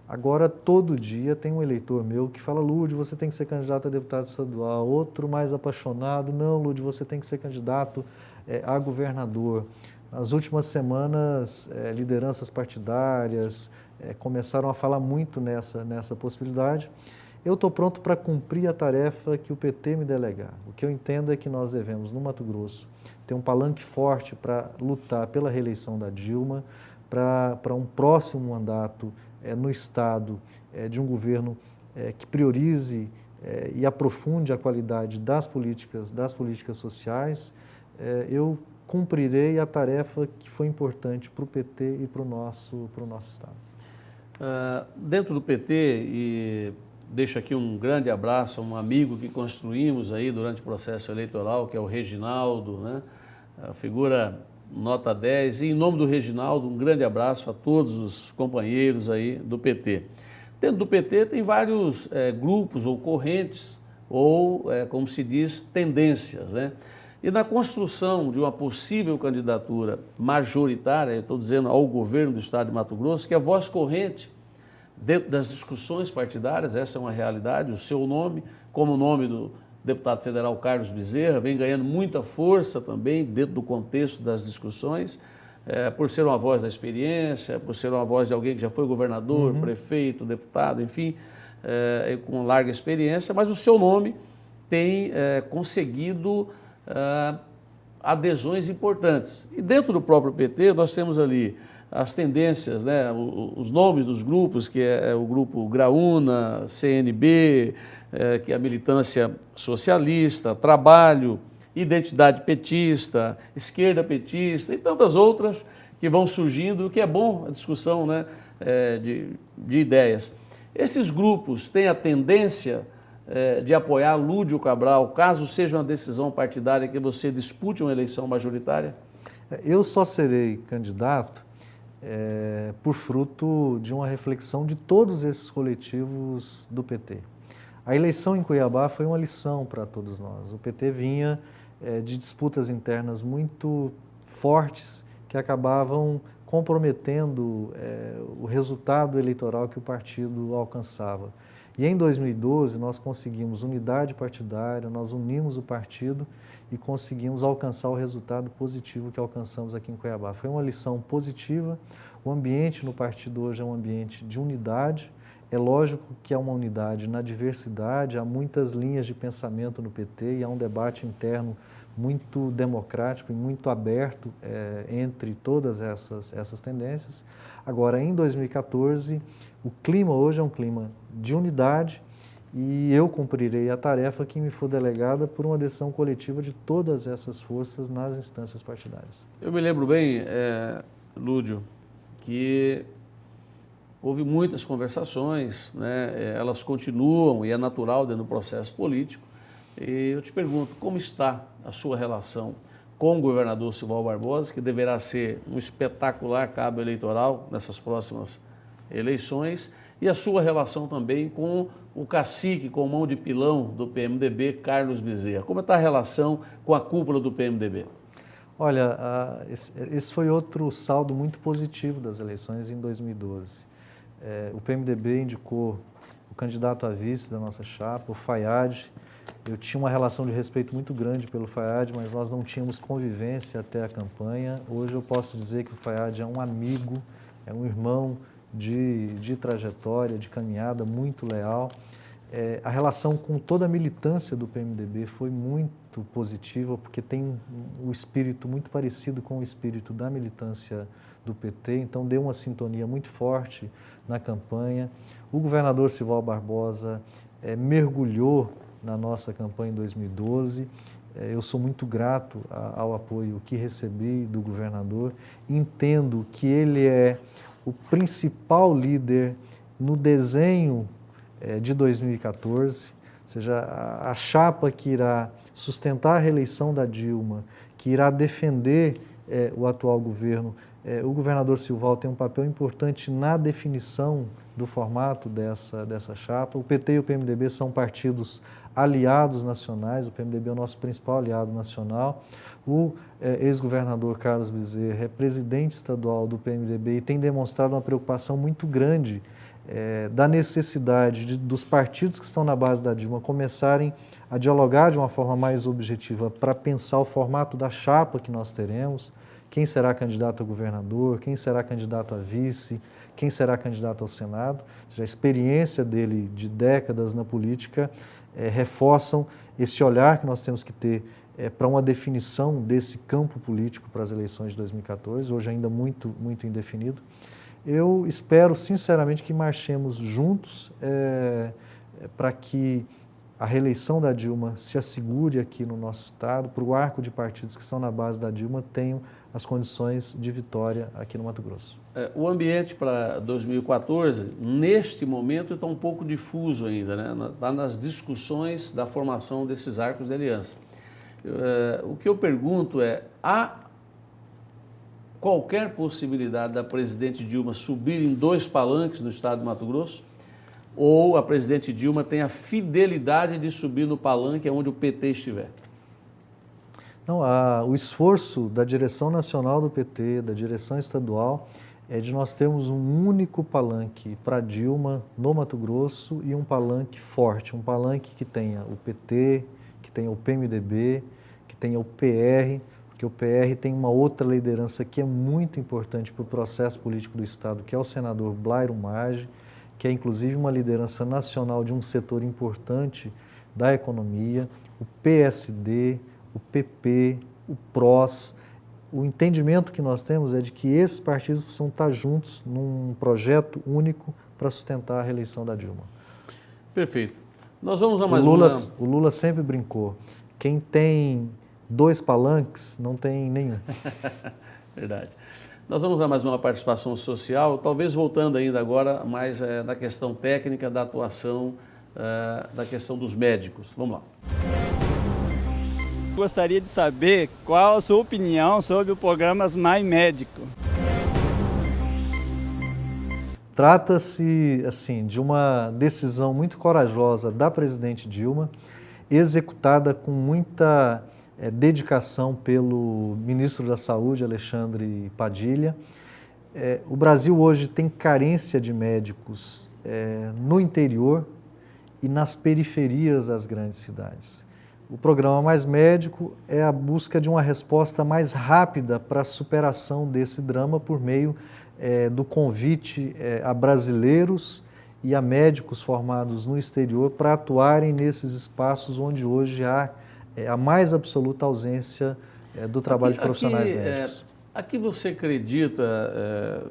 Agora, todo dia tem um eleitor meu que fala: Lúdio, você tem que ser candidato a deputado estadual. Outro mais apaixonado: não, Lúdio, você tem que ser candidato a governador. Nas últimas semanas, lideranças partidárias começaram a falar muito nessa possibilidade. Eu estou pronto para cumprir a tarefa que o PT me delegar. O que eu entendo é que nós devemos, no Mato Grosso, ter um palanque forte para lutar pela reeleição da Dilma, para um próximo mandato no Estado de um governo que priorize e aprofunde a qualidade das políticas sociais. Eu cumprirei a tarefa que foi importante para o PT e para o nosso Estado. Dentro do PT, e deixo aqui um grande abraço a um amigo que construímos aí durante o processo eleitoral, que é o Reginaldo, né? A figura nota 10, e em nome do Reginaldo, um grande abraço a todos os companheiros aí do PT. Dentro do PT tem vários grupos ou correntes, ou, como se diz, tendências, né? E na construção de uma possível candidatura majoritária, eu estou dizendo ao governo do Estado de Mato Grosso, que a voz corrente dentro das discussões partidárias, essa é uma realidade, o seu nome, como o nome do deputado federal Carlos Bezerra, vem ganhando muita força também dentro do contexto das discussões, por ser uma voz da experiência, por ser uma voz de alguém que já foi governador, prefeito, deputado, enfim, com larga experiência, mas o seu nome tem conseguido adesões importantes. E dentro do próprio PT nós temos ali as tendências, né, os nomes dos grupos, que é o grupo Graúna, CNB, que é a militância socialista, trabalho, identidade petista, esquerda petista e tantas outras que vão surgindo, o que é bom a discussão, né, de ideias. Esses grupos têm a tendência de apoiar Lúdio Cabral, caso seja uma decisão partidária que você dispute uma eleição majoritária? Eu só serei candidato por fruto de uma reflexão de todos esses coletivos do PT. A eleição em Cuiabá foi uma lição para todos nós. O PT vinha de disputas internas muito fortes que acabavam comprometendo o resultado eleitoral que o partido alcançava. E em 2012 nós conseguimos unidade partidária, nós unimos o partido e conseguimos alcançar o resultado positivo que alcançamos aqui em Cuiabá. Foi uma lição positiva, o ambiente no partido hoje é um ambiente de unidade, é lógico que há uma unidade na diversidade, há muitas linhas de pensamento no PT e há um debate interno muito democrático e muito aberto entre todas essas tendências. Agora, em 2014, o clima hoje é um clima de unidade e eu cumprirei a tarefa que me for delegada por uma decisão coletiva de todas essas forças nas instâncias partidárias. Eu me lembro bem, Lúdio, que houve muitas conversações, né? Elas continuam e é natural dentro do processo político. E eu te pergunto, como está a sua relação com o governador Sival Barbosa, que deverá ser um espetacular cabo eleitoral nessas próximas eleições, e a sua relação também com o cacique, com mão de pilão do PMDB, Carlos Bezerra. Como está a relação com a cúpula do PMDB? Olha, esse foi outro saldo muito positivo das eleições em 2012. O PMDB indicou o candidato a vice da nossa chapa, o Fayad. Eu tinha uma relação de respeito muito grande pelo Fayad, mas nós não tínhamos convivência até a campanha. Hoje eu posso dizer que o Fayad é um amigo, é um irmão de trajetória, de caminhada, muito leal. A relação com toda a militância do PMDB foi muito positiva, porque tem o espírito muito parecido com o espírito da militância do PT, então deu uma sintonia muito forte na campanha. O governador Sival Barbosa mergulhou na nossa campanha em 2012. Eu sou muito grato ao apoio que recebi do governador. Entendo que ele é o principal líder no desenho de 2014, ou seja, a chapa que irá sustentar a reeleição da Dilma, que irá defender o atual governo, o governador Silval tem um papel importante na definição do formato dessa chapa. O PT e o PMDB são partidos aliados nacionais, o PMDB é o nosso principal aliado nacional. O ex-governador Carlos Bezerra é presidente estadual do PMDB e tem demonstrado uma preocupação muito grande da necessidade dos partidos que estão na base da Dilma começarem a dialogar de uma forma mais objetiva para pensar o formato da chapa que nós teremos, quem será candidato a governador, quem será candidato a vice, quem será candidato ao Senado. Ou seja, a experiência dele de décadas na política reforçam esse olhar que nós temos que ter para uma definição desse campo político para as eleições de 2014, hoje ainda muito indefinido. Eu espero, sinceramente, que marchemos juntos para que a reeleição da Dilma se assegure aqui no nosso estado, para o arco de partidos que estão na base da Dilma tenham as condições de vitória aqui no Mato Grosso. O ambiente para 2014, neste momento, está um pouco difuso ainda, né? Está nas discussões da formação desses arcos de aliança. O que eu pergunto há qualquer possibilidade da presidente Dilma subir em 2 palanques no estado de Mato Grosso? Ou a presidente Dilma tem a fidelidade de subir no palanque onde o PT estiver? Não, o esforço da direção nacional do PT, da direção estadual, é de nós termos um único palanque para Dilma no Mato Grosso e um palanque forte, um palanque que tenha o PT, que tenha o PMDB, que tenha o PR, porque o PR tem uma outra liderança que é muito importante para o processo político do Estado, que é o senador Blairo Maggi, que é inclusive uma liderança nacional de um setor importante da economia, o PSD, o PP, o PROS. O entendimento que nós temos é de que esses partidos precisam estar juntos num projeto único para sustentar a reeleição da Dilma. Perfeito. Nós vamos a mais O Lula sempre brincou, quem tem 2 palanques não tem nenhum. Verdade. Nós vamos a mais uma participação social, talvez voltando ainda agora mais na questão técnica da atuação, da questão dos médicos. Vamos lá. Gostaria de saber qual a sua opinião sobre o programa Mais Médico. Trata-se, assim, de uma decisão muito corajosa da presidente Dilma, executada com muita dedicação pelo ministro da Saúde, Alexandre Padilha. O Brasil hoje tem carência de médicos no interior e nas periferias das grandes cidades. O programa Mais Médico é a busca de uma resposta mais rápida para a superação desse drama por meio do convite a brasileiros e a médicos formados no exterior para atuarem nesses espaços onde hoje há a mais absoluta ausência do trabalho de profissionais médicos. A que você acredita,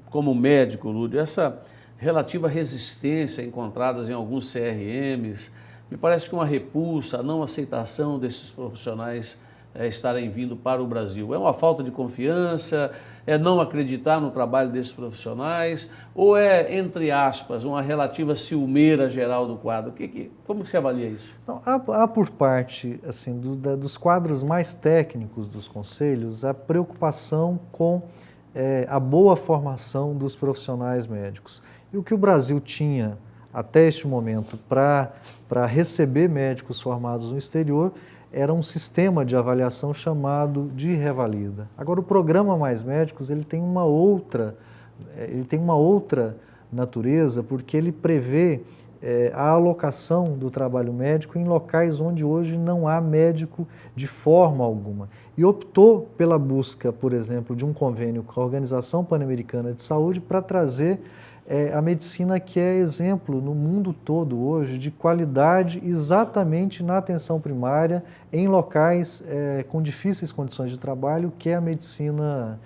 como médico, Lúdio, essa relativa resistência encontradas em alguns CRMs, me parece que uma repulsa, a não aceitação desses profissionais estarem vindo para o Brasil? É uma falta de confiança? É não acreditar no trabalho desses profissionais? Ou é, entre aspas, uma relativa ciumeira geral do quadro? Como que você avalia isso? Não, há por parte assim, dos quadros mais técnicos dos conselhos a preocupação com a boa formação dos profissionais médicos. E o que o Brasil tinha até este momento para receber médicos formados no exterior era um sistema de avaliação chamado de revalida. Agora, o programa Mais Médicos ele tem uma outra natureza, porque ele prevê a alocação do trabalho médico em locais onde hoje não há médico de forma alguma. E optou pela busca, por exemplo, de um convênio com a Organização Pan-Americana de Saúde para trazer a medicina que é exemplo no mundo todo hoje de qualidade exatamente na atenção primária em locais com difíceis condições de trabalho, que é a medicina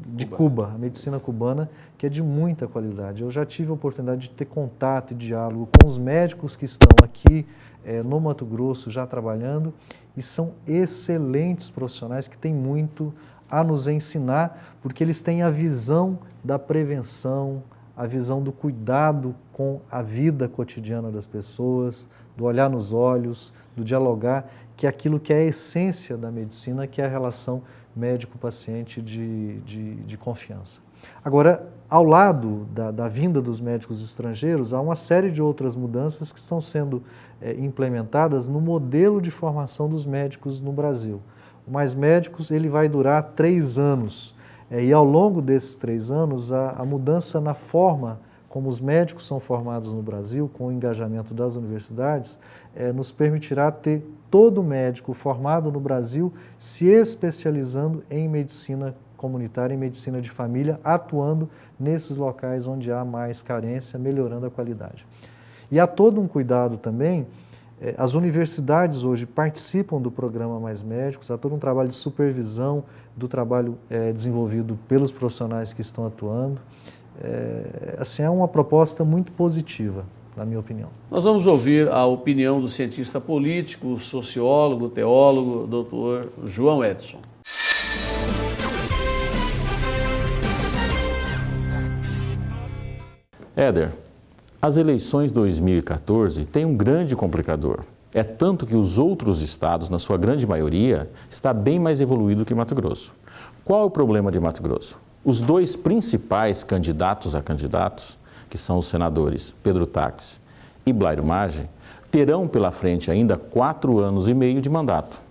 de Cuba, a medicina cubana, que é de muita qualidade. Eu já tive a oportunidade de ter contato e diálogo com os médicos que estão aqui no Mato Grosso já trabalhando e são excelentes profissionais que têm muito a nos ensinar, porque eles têm a visão da prevenção, a visão do cuidado com a vida cotidiana das pessoas, do olhar nos olhos, do dialogar, que é aquilo que é a essência da medicina, que é a relação médico-paciente de confiança. Agora, ao lado da vinda dos médicos estrangeiros, há uma série de outras mudanças que estão sendo implementadas no modelo de formação dos médicos no Brasil. O Mais Médicos ele vai durar 3 anos e ao longo desses 3 anos a mudança na forma como os médicos são formados no Brasil, com o engajamento das universidades, nos permitirá ter todo médico formado no Brasil se especializando em medicina comunitária, em medicina de família, atuando nesses locais onde há mais carência, melhorando a qualidade. E há todo um cuidado também, as universidades hoje participam do programa Mais Médicos, há todo um trabalho de supervisão do trabalho desenvolvido pelos profissionais que estão atuando. Assim, é uma proposta muito positiva, na minha opinião. Nós vamos ouvir a opinião do cientista político, sociólogo, teólogo, doutor João Edson. Éder, as eleições de 2014 têm um grande complicador. É tanto que os outros estados, na sua grande maioria, está bem mais evoluído que Mato Grosso. Qual é o problema de Mato Grosso? Os 2 principais candidatos a candidatos, que são os senadores Pedro Táxi e Blairo Maggi, terão pela frente ainda 4 anos e meio de mandato.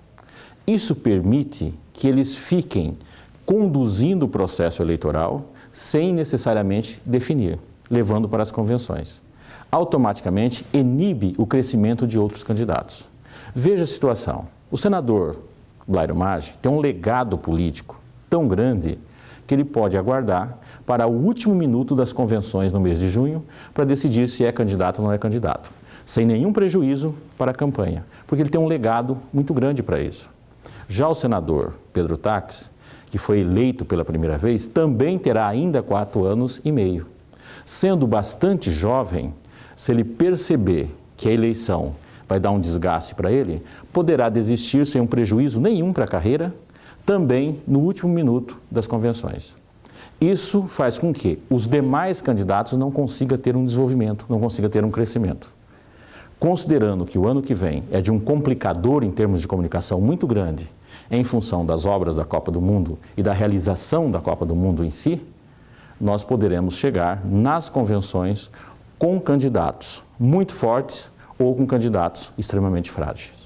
Isso permite que eles fiquem conduzindo o processo eleitoral sem necessariamente definir, levando para as convenções. Automaticamente inibe o crescimento de outros candidatos. Veja a situação. O senador Blairo Maggi tem um legado político tão grande que ele pode aguardar para o último minuto das convenções no mês de junho para decidir se é candidato ou não é candidato, sem nenhum prejuízo para a campanha, porque ele tem um legado muito grande para isso. Já o senador Pedro Táxi, que foi eleito pela primeira vez, também terá ainda 4 anos e meio. Sendo bastante jovem, se ele perceber que a eleição vai dar um desgaste para ele, poderá desistir sem um prejuízo nenhum para a carreira, também no último minuto das convenções. Isso faz com que os demais candidatos não consigam ter um desenvolvimento, não consigam ter um crescimento. Considerando que o ano que vem é de um complicador em termos de comunicação muito grande, em função das obras da Copa do Mundo e da realização da Copa do Mundo em si, nós poderemos chegar nas convenções com candidatos muito fortes ou com candidatos extremamente frágeis.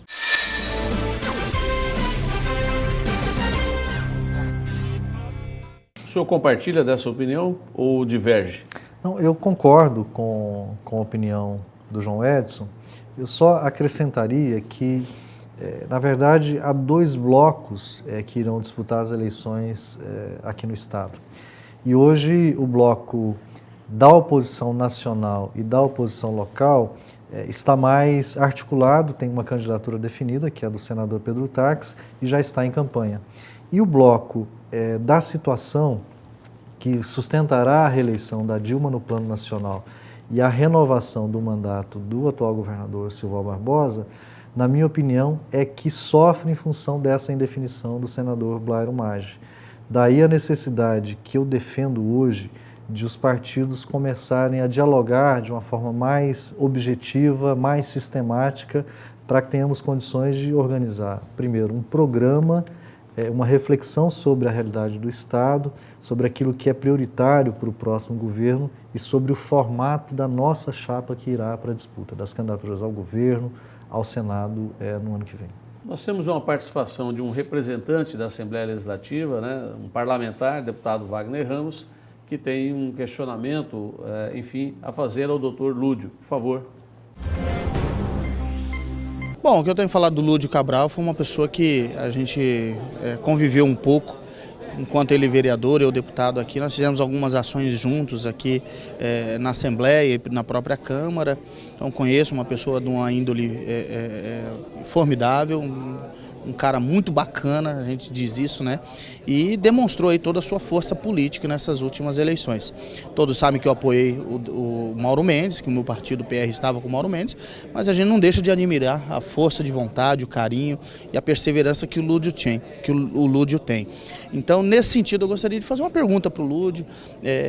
O senhor compartilha dessa opinião ou diverge? Não, eu concordo com a opinião do João Edson. Eu só acrescentaria que, na verdade, há 2 blocos que irão disputar as eleições aqui no Estado. E hoje o bloco da oposição nacional e da oposição local está mais articulado, tem uma candidatura definida, que é a do senador Pedro Táxi, e já está em campanha. E o bloco da situação que sustentará a reeleição da Dilma no plano nacional e a renovação do mandato do atual governador Silval Barbosa, na minha opinião, é que sofre em função dessa indefinição do senador Blairo Maggi. Daí a necessidade que eu defendo hoje de os partidos começarem a dialogar de uma forma mais objetiva, mais sistemática, para que tenhamos condições de organizar, primeiro, um programa, uma reflexão sobre a realidade do Estado, sobre aquilo que é prioritário para o próximo governo e sobre o formato da nossa chapa que irá para a disputa das candidaturas ao governo, ao Senado no ano que vem. Nós temos uma participação de um representante da Assembleia Legislativa, né, um parlamentar, deputado Wagner Ramos, que tem um questionamento, enfim, a fazer ao doutor Lúdio. Por favor. Bom, o que eu tenho falado do Lúdio Cabral foi uma pessoa que a gente conviveu um pouco, enquanto ele vereador e eu deputado aqui. Nós fizemos algumas ações juntos aqui na Assembleia e na própria Câmara. Então conheço uma pessoa de uma índole formidável, um cara muito bacana, a gente diz isso, né? E demonstrou aí toda a sua força política nessas últimas eleições. Todos sabem que eu apoiei o Mauro Mendes, que o meu partido, o PR, estava com o Mauro Mendes, mas a gente não deixa de admirar a força de vontade, o carinho e a perseverança que o Lúdio tem. Então, nesse sentido, eu gostaria de fazer uma pergunta para o Lúdio,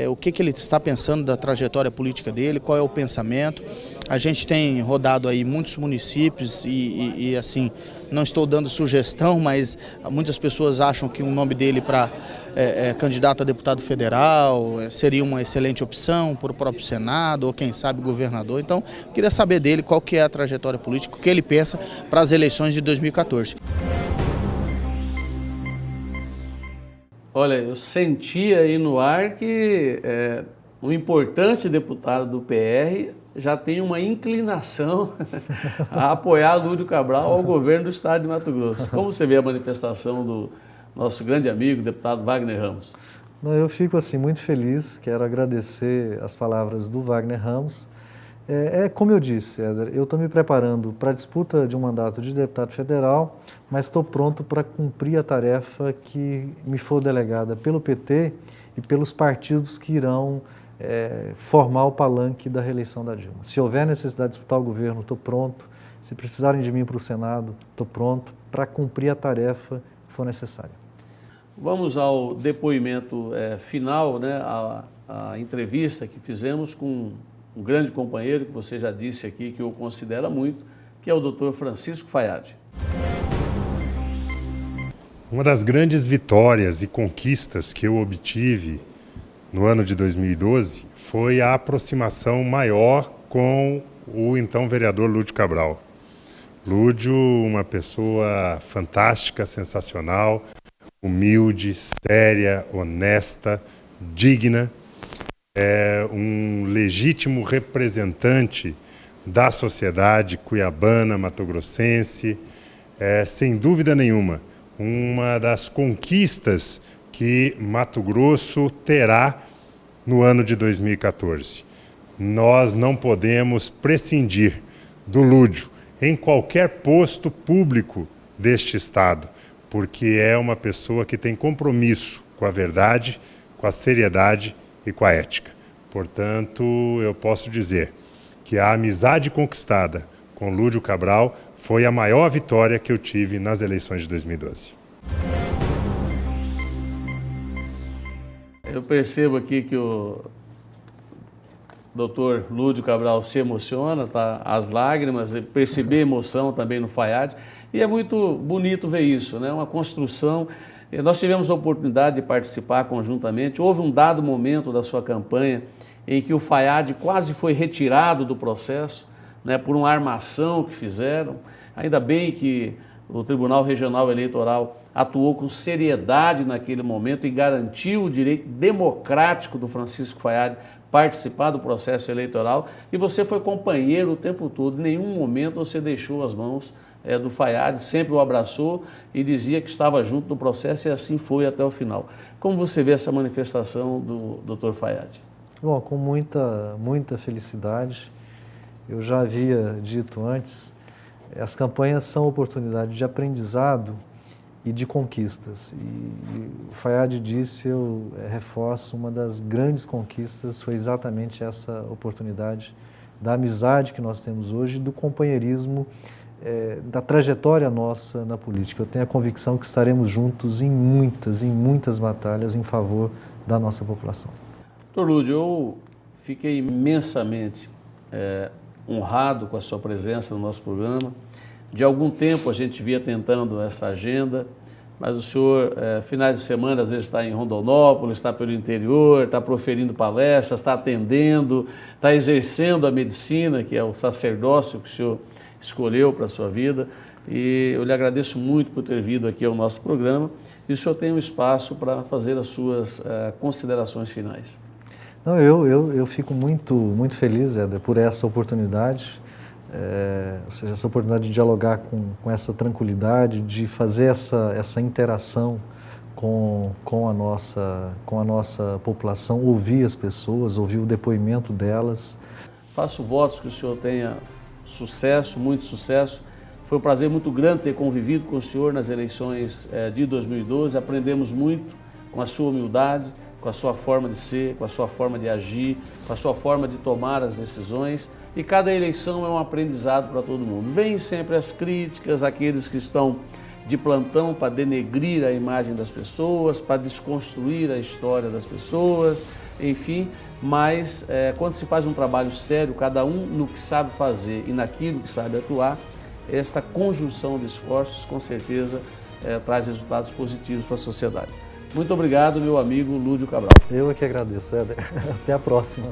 o que ele está pensando da trajetória política dele, qual é o pensamento. A gente tem rodado aí muitos municípios e assim, não estou dando sugestão, mas muitas pessoas acham que o nome dele para candidato a deputado federal seria uma excelente opção para o próprio Senado ou quem sabe governador. Então, eu queria saber dele qual que é a trajetória política, o que ele pensa para as eleições de 2014. Olha, eu senti aí no ar que um importante deputado do PR já tem uma inclinação a apoiar Lúdio Cabral ao governo do estado de Mato Grosso. Como você vê a manifestação do nosso grande amigo, deputado Wagner Ramos? Eu fico assim muito feliz, quero agradecer as palavras do Wagner Ramos. Como eu disse, Éder, eu estou me preparando para a disputa de um mandato de deputado federal, mas estou pronto para cumprir a tarefa que me for delegada pelo PT e pelos partidos que irão formar o palanque da reeleição da Dilma. Se houver necessidade de disputar o governo, estou pronto. Se precisarem de mim para o Senado, estou pronto para cumprir a tarefa que for necessária. Vamos ao depoimento final, né, a entrevista que fizemos com um grande companheiro, que você já disse aqui, que eu considero muito, que é o Dr. Francisco Fayad. Uma das grandes vitórias e conquistas que eu obtive no ano de 2012 foi a aproximação maior com o então vereador Lúdio Cabral. Lúdio, uma pessoa fantástica, sensacional, humilde, séria, honesta, digna, um legítimo representante da sociedade cuiabana, matogrossense, sem dúvida nenhuma, uma das conquistas que Mato Grosso terá no ano de 2014. Nós não podemos prescindir do Lúdio em qualquer posto público deste estado, porque é uma pessoa que tem compromisso com a verdade, com a seriedade e com a ética. Portanto, eu posso dizer que a amizade conquistada com Lúdio Cabral foi a maior vitória que eu tive nas eleições de 2012. Eu percebo aqui que o doutor Lúdio Cabral se emociona, tá? As lágrimas, perceber emoção também no Fayad, e é muito bonito ver isso, né? Uma construção. Nós tivemos a oportunidade de participar conjuntamente. Houve um dado momento da sua campanha em que o Fayad quase foi retirado do processo, né, por uma armação que fizeram. Ainda bem que o Tribunal Regional Eleitoral atuou com seriedade naquele momento e garantiu o direito democrático do Francisco Fayad participar do processo eleitoral, e você foi companheiro o tempo todo. Em nenhum momento você deixou as mãos do Fayad, sempre o abraçou e dizia que estava junto do processo, e assim foi até o final. Como você vê essa manifestação do Dr. Fayad? Bom, com muita felicidade. Eu já havia dito antes, as campanhas são oportunidade de aprendizado e de conquistas. E o Fayad disse, eu reforço, uma das grandes conquistas foi exatamente essa oportunidade da amizade que nós temos hoje e do companheirismo, da trajetória nossa na política. Eu tenho a convicção que estaremos juntos em muitas batalhas em favor da nossa população. Doutor Lúdio, eu fiquei imensamente honrado com a sua presença no nosso programa. De algum tempo a gente via tentando essa agenda, mas o senhor, finais de semana, às vezes está em Rondonópolis, está pelo interior, está proferindo palestras, está atendendo, está exercendo a medicina, que é o sacerdócio que o senhor escolheu para a sua vida. E eu lhe agradeço muito por ter vindo aqui ao nosso programa, e o senhor tem um espaço para fazer as suas considerações finais. Não, eu fico muito feliz, Éder, por essa oportunidade, ou seja, essa oportunidade de dialogar com essa tranquilidade, de fazer essa interação com a nossa população, ouvir as pessoas, ouvir o depoimento delas. Faço votos que o senhor tenha sucesso, muito sucesso, Foi um prazer muito grande ter convivido com o senhor nas eleições de 2012. Aprendemos muito com a sua humildade, com a sua forma de ser, com a sua forma de agir, com a sua forma de tomar as decisões. E cada eleição é um aprendizado para todo mundo. Vêm sempre as críticas, aqueles que estão de plantão para denegrir a imagem das pessoas, para desconstruir a história das pessoas, enfim. Mas quando se faz um trabalho sério, cada um no que sabe fazer e naquilo que sabe atuar, essa conjunção de esforços, com certeza, traz resultados positivos para a sociedade. Muito obrigado, meu amigo Lúdio Cabral. Eu é que agradeço, Éder. Até a próxima.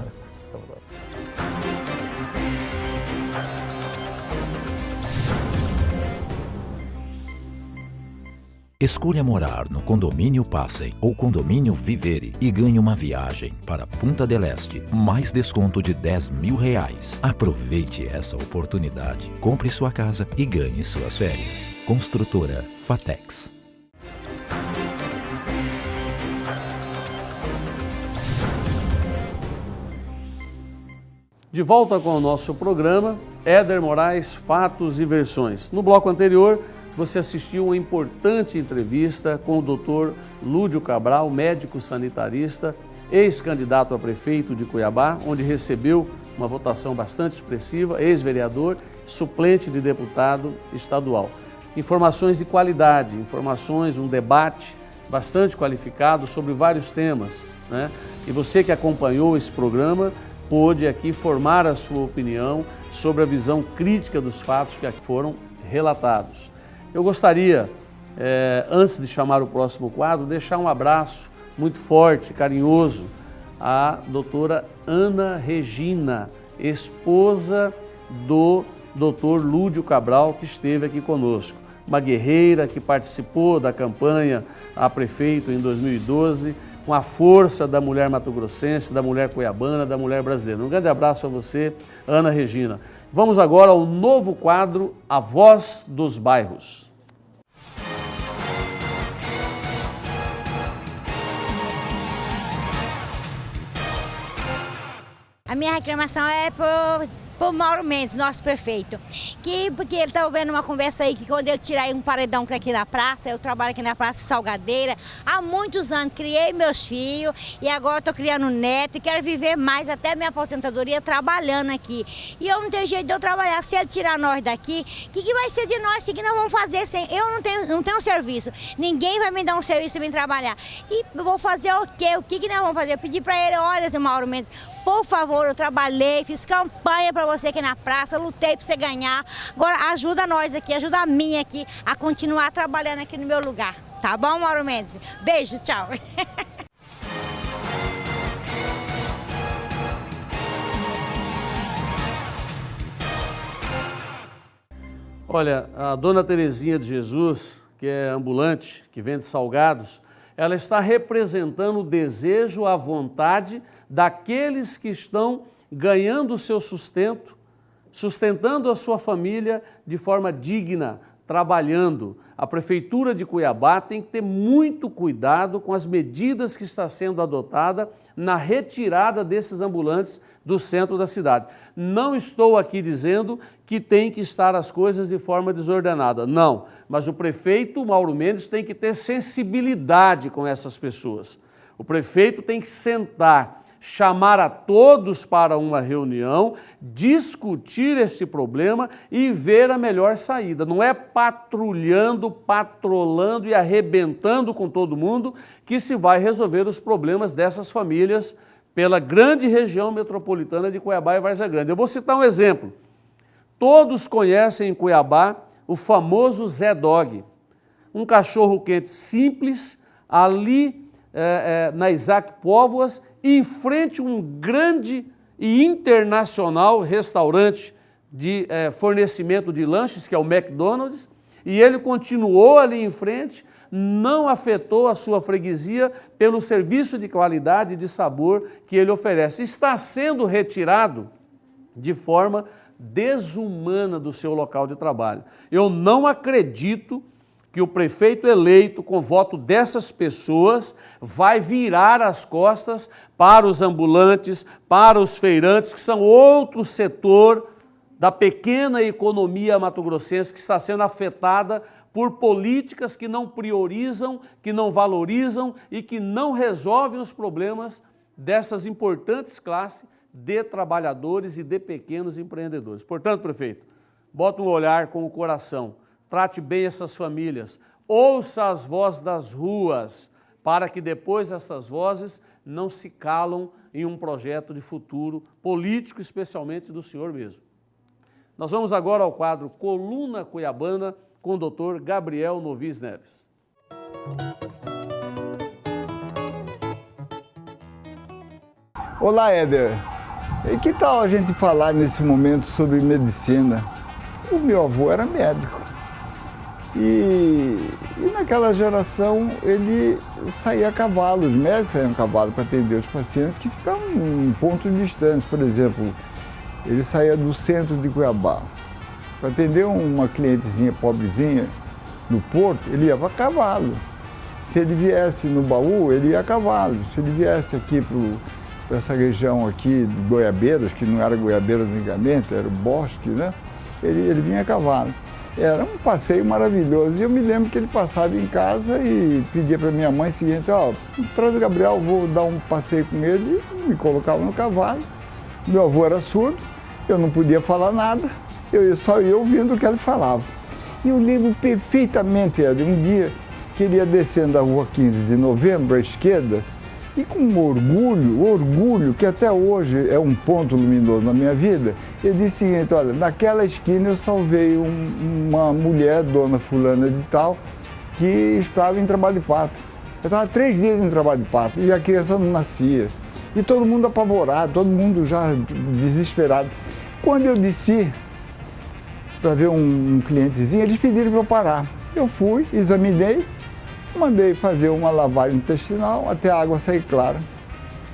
Escolha morar no Condomínio Passem ou Condomínio Vivere e ganhe uma viagem para Punta del Este, mais desconto de R$10.000. Aproveite essa oportunidade, compre sua casa e ganhe suas férias. Construtora Fatex. De volta com o nosso programa, Éder Moraes, Fatos e Versões. No bloco anterior, você assistiu uma importante entrevista com o Dr. Lúdio Cabral, médico sanitarista, ex-candidato a prefeito de Cuiabá, onde recebeu uma votação bastante expressiva, ex-vereador, suplente de deputado estadual. Informações de qualidade, informações, um debate bastante qualificado sobre vários temas, né? E você que acompanhou esse programa pôde aqui formar a sua opinião sobre a visão crítica dos fatos que aqui foram relatados. Eu gostaria, antes de chamar o próximo quadro, deixar um abraço muito forte, carinhoso, à doutora Ana Regina, esposa do doutor Lúdio Cabral, que esteve aqui conosco. Uma guerreira que participou da campanha a prefeito em 2012, com a força da mulher mato-grossense, da mulher cuiabana, da mulher brasileira. Um grande abraço a você, Ana Regina. Vamos agora ao novo quadro, A Voz dos Bairros. A minha reclamação é por Mauro Mendes, nosso prefeito, porque ele está ouvindo uma conversa aí que quando eu tirar um paredão aqui na praça, eu trabalho aqui na Praça Salgadeira, há muitos anos criei meus filhos e agora estou criando neto e quero viver mais até minha aposentadoria trabalhando aqui. E eu não tenho jeito de eu trabalhar, se ele tirar nós daqui, o que vai ser de nós? O que nós vamos fazer sem? Eu não tenho serviço, ninguém vai me dar um serviço para mim trabalhar. E eu vou fazer o quê? O que nós vamos fazer? Eu pedi para ele, olha, seu Mauro Mendes, por favor, eu trabalhei, fiz campanha para você aqui na praça, lutei para você ganhar. Agora ajuda nós aqui, ajuda a mim aqui a continuar trabalhando aqui no meu lugar. Tá bom, Mauro Mendes? Beijo, tchau. Olha, a dona Terezinha de Jesus, que é ambulante, que vende salgados, ela está representando o desejo, a vontade daqueles que estão ganhando o seu sustento, sustentando a sua família de forma digna, trabalhando. A Prefeitura de Cuiabá tem que ter muito cuidado com as medidas que está sendo adotada na retirada desses ambulantes do centro da cidade. Não estou aqui dizendo que tem que estar as coisas de forma desordenada, não. Mas o prefeito Mauro Mendes tem que ter sensibilidade com essas pessoas. O prefeito tem que sentar, chamar a todos para uma reunião, discutir este problema e ver a melhor saída. Não é patrulhando, patrolando e arrebentando com todo mundo que se vai resolver os problemas dessas famílias pela grande região metropolitana de Cuiabá e Várzea Grande. Eu vou citar um exemplo. Todos conhecem em Cuiabá o famoso Zé Dog, um cachorro quente simples, ali na Isaac Póvoas, em frente a um grande e internacional restaurante de fornecimento de lanches, que é o McDonald's, e ele continuou ali em frente, não afetou a sua freguesia pelo serviço de qualidade e de sabor que ele oferece. Está sendo retirado de forma desumana do seu local de trabalho. Eu não acredito que o prefeito eleito com voto dessas pessoas vai virar as costas para os ambulantes, para os feirantes, que são outro setor da pequena economia mato-grossense que está sendo afetada por políticas que não priorizam, que não valorizam e que não resolvem os problemas dessas importantes classes de trabalhadores e de pequenos empreendedores. Portanto, prefeito, bota um olhar com o coração, trate bem essas famílias, ouça as vozes das ruas, para que depois essas vozes não se calam em um projeto de futuro político, especialmente do senhor mesmo. Nós vamos agora ao quadro Coluna Cuiabana com o Dr. Gabriel Novis Neves. Olá, Éder. E que tal a gente falar nesse momento sobre medicina? O meu avô era médico e naquela geração ele saía a cavalo, os médicos saíam a cavalo para atender os pacientes que ficavam em pontos distantes. Por exemplo, ele saía do centro de Cuiabá. Para atender uma clientezinha pobrezinha no porto, ele ia a cavalo. Se ele viesse no Baú, ele ia a cavalo. Se ele viesse aqui para essa região aqui de Goiabeiras, que não era Goiabeiras antigamente, era o bosque, né? Ele vinha a cavalo. Era um passeio maravilhoso. E eu me lembro que ele passava em casa e pedia para minha mãe o seguinte: ó, traz o Gabriel, vou dar um passeio com ele. E me colocava no cavalo. Meu avô era surdo, eu não podia falar nada, eu só ia ouvindo o que ele falava. E eu lembro perfeitamente, Éder, um dia que ele ia descendo da rua 15 de novembro, à esquerda, e com um orgulho, que até hoje é um ponto luminoso na minha vida, ele disse o seguinte: olha, naquela esquina eu salvei uma mulher, dona fulana de tal, que estava em trabalho de parto. Eu estava 3 dias em trabalho de parto e a criança não nascia. E todo mundo apavorado, todo mundo já desesperado. Quando eu desci para ver um clientezinho, eles pediram para eu parar. Eu fui, examinei, mandei fazer uma lavagem intestinal até a água sair clara.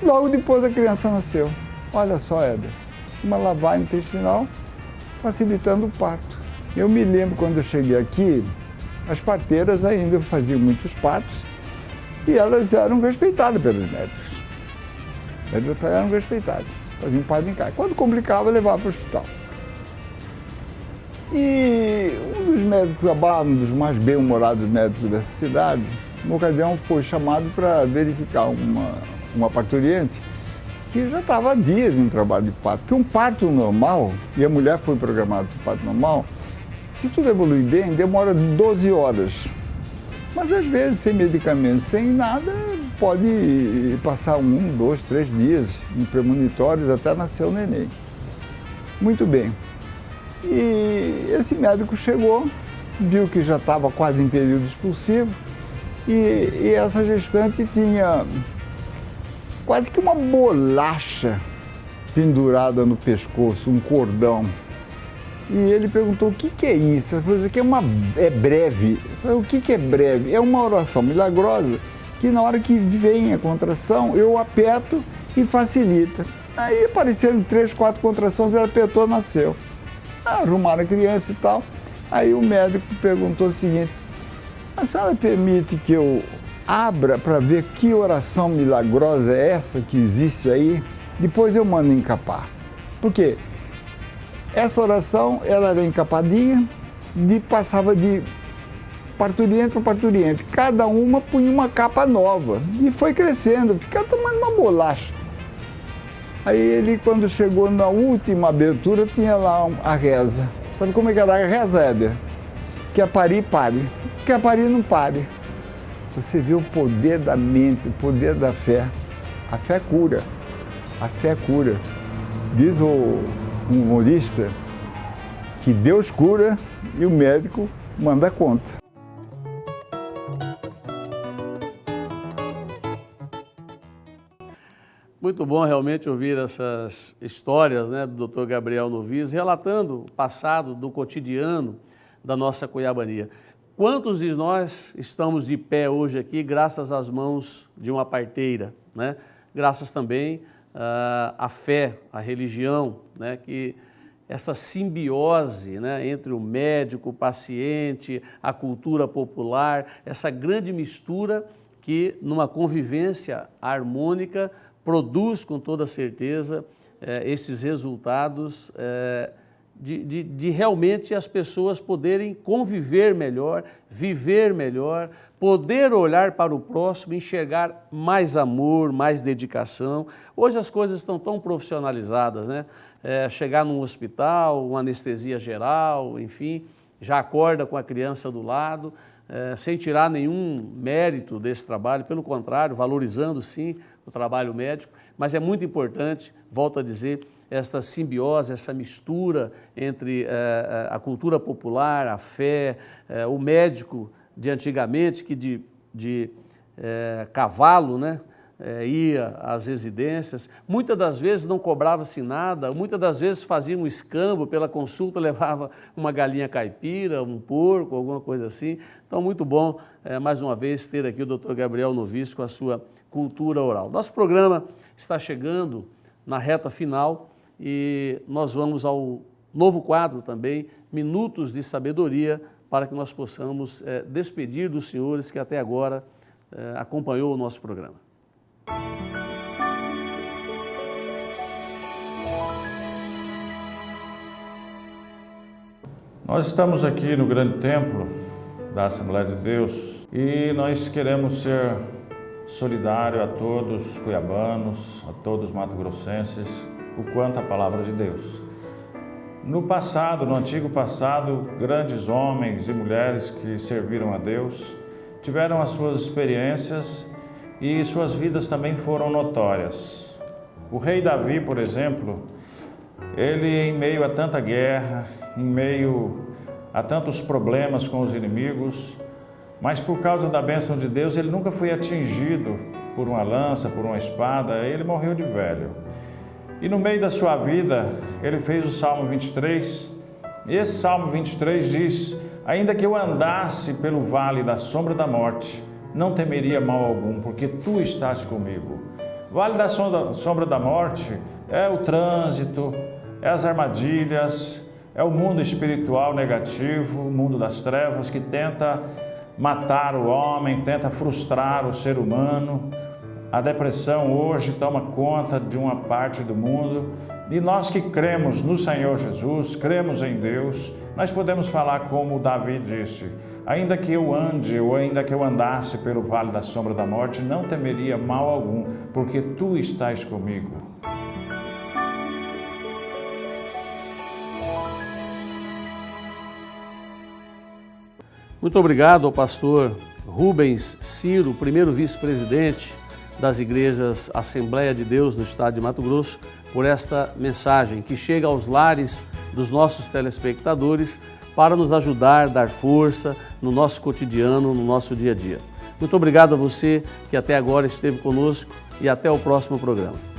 Logo depois a criança nasceu. Olha só, Éder, uma lavagem intestinal facilitando o parto. Eu me lembro quando eu cheguei aqui, as parteiras ainda faziam muitos partos e elas eram respeitadas pelos médicos. Eles eram respeitados, faziam parto em casa. Quando complicava, levava para o hospital. E um dos médicos, um dos mais bem-humorados médicos dessa cidade, numa ocasião foi chamado para verificar uma parturiente que já estava há dias em trabalho de parto. Porque um parto normal, e a mulher foi programada para parto normal, se tudo evoluir bem, demora 12 horas. Mas às vezes, sem medicamento, sem nada, pode passar 1, 2, 3 dias em premonitórios até nascer o neném. Muito bem. E esse médico chegou, viu que já estava quase em período expulsivo e essa gestante tinha quase que uma bolacha pendurada no pescoço, um cordão. E ele perguntou: o que é isso? Ele falou: isso aqui é breve. Eu falei: o que é breve? É uma oração milagrosa que na hora que vem a contração eu aperto e facilita. Aí apareceram 3, 4 contrações, ela apertou, nasceu. Arrumaram a criança e tal. Aí o médico perguntou o seguinte: a senhora permite que eu abra para ver que oração milagrosa é essa que existe aí? Depois eu mando encapar. Por quê? Essa oração, ela era encapadinha, passava de parturiente para parturiente. Cada uma punha uma capa nova e foi crescendo, ficava tomando uma bolacha. Aí ele, quando chegou na última abertura, tinha lá a reza. Sabe como é que era a reza, Éder? Que a parir, pare. Que a parir, não pare. Você vê o poder da mente, o poder da fé. A fé cura. A fé cura. Diz o humorista que Deus cura e o médico manda conta. Muito bom realmente ouvir essas histórias, né, do Dr. Gabriel Novis, relatando o passado do cotidiano da nossa cuiabania. Quantos de nós estamos de pé hoje aqui graças às mãos de uma parteira, né? Graças também à fé, à religião, né? Que essa simbiose, né, entre o médico, o paciente, a cultura popular, essa grande mistura que numa convivência harmônica produz com toda certeza esses resultados de realmente as pessoas poderem conviver melhor, viver melhor, poder olhar para o próximo, enxergar mais amor, mais dedicação. Hoje as coisas estão tão profissionalizadas, né? Chegar num hospital, uma anestesia geral, enfim, já acorda com a criança do lado, sem tirar nenhum mérito desse trabalho, pelo contrário, valorizando sim o trabalho médico, mas é muito importante, volto a dizer, essa simbiose, essa mistura entre a cultura popular, a fé, o médico de antigamente, que de cavalo, né, ia às residências, muitas das vezes não cobrava-se nada, muitas das vezes fazia um escambo pela consulta, levava uma galinha caipira, um porco, alguma coisa assim. Então, muito bom, mais uma vez, ter aqui o Dr. Gabriel Noviço com a sua cultura oral. Nosso programa está chegando na reta final e nós vamos ao novo quadro também, Minutos de Sabedoria, para que nós possamos despedir dos senhores que até agora acompanhou o nosso programa. Nós estamos aqui no grande templo da Assembleia de Deus e nós queremos ser solidário a todos cuiabanos, a todos mato-grossenses, o quanto a palavra de Deus. No passado, no antigo passado, grandes homens e mulheres que serviram a Deus tiveram as suas experiências e suas vidas também foram notórias. O rei Davi, por exemplo, ele em meio a tanta guerra, em meio a tantos problemas com os inimigos, mas por causa da bênção de Deus, ele nunca foi atingido por uma lança, por uma espada, ele morreu de velho. E no meio da sua vida, ele fez o Salmo 23, e esse Salmo 23 diz: ainda que eu andasse pelo vale da sombra da morte, não temeria mal algum, porque tu estás comigo. O vale da sombra da morte é o trânsito, é as armadilhas, é o mundo espiritual negativo, o mundo das trevas que tenta matar o homem, tenta frustrar o ser humano. A depressão hoje toma conta de uma parte do mundo e nós que cremos no Senhor Jesus, cremos em Deus, nós podemos falar como Davi disse: ainda que eu ande ou ainda que eu andasse pelo vale da sombra da morte, não temeria mal algum, porque tu estás comigo. Muito obrigado ao pastor Rubens Ciro, primeiro vice-presidente das igrejas Assembleia de Deus no estado de Mato Grosso, por esta mensagem que chega aos lares dos nossos telespectadores para nos ajudar, dar força no nosso cotidiano, no nosso dia a dia. Muito obrigado a você que até agora esteve conosco e até o próximo programa.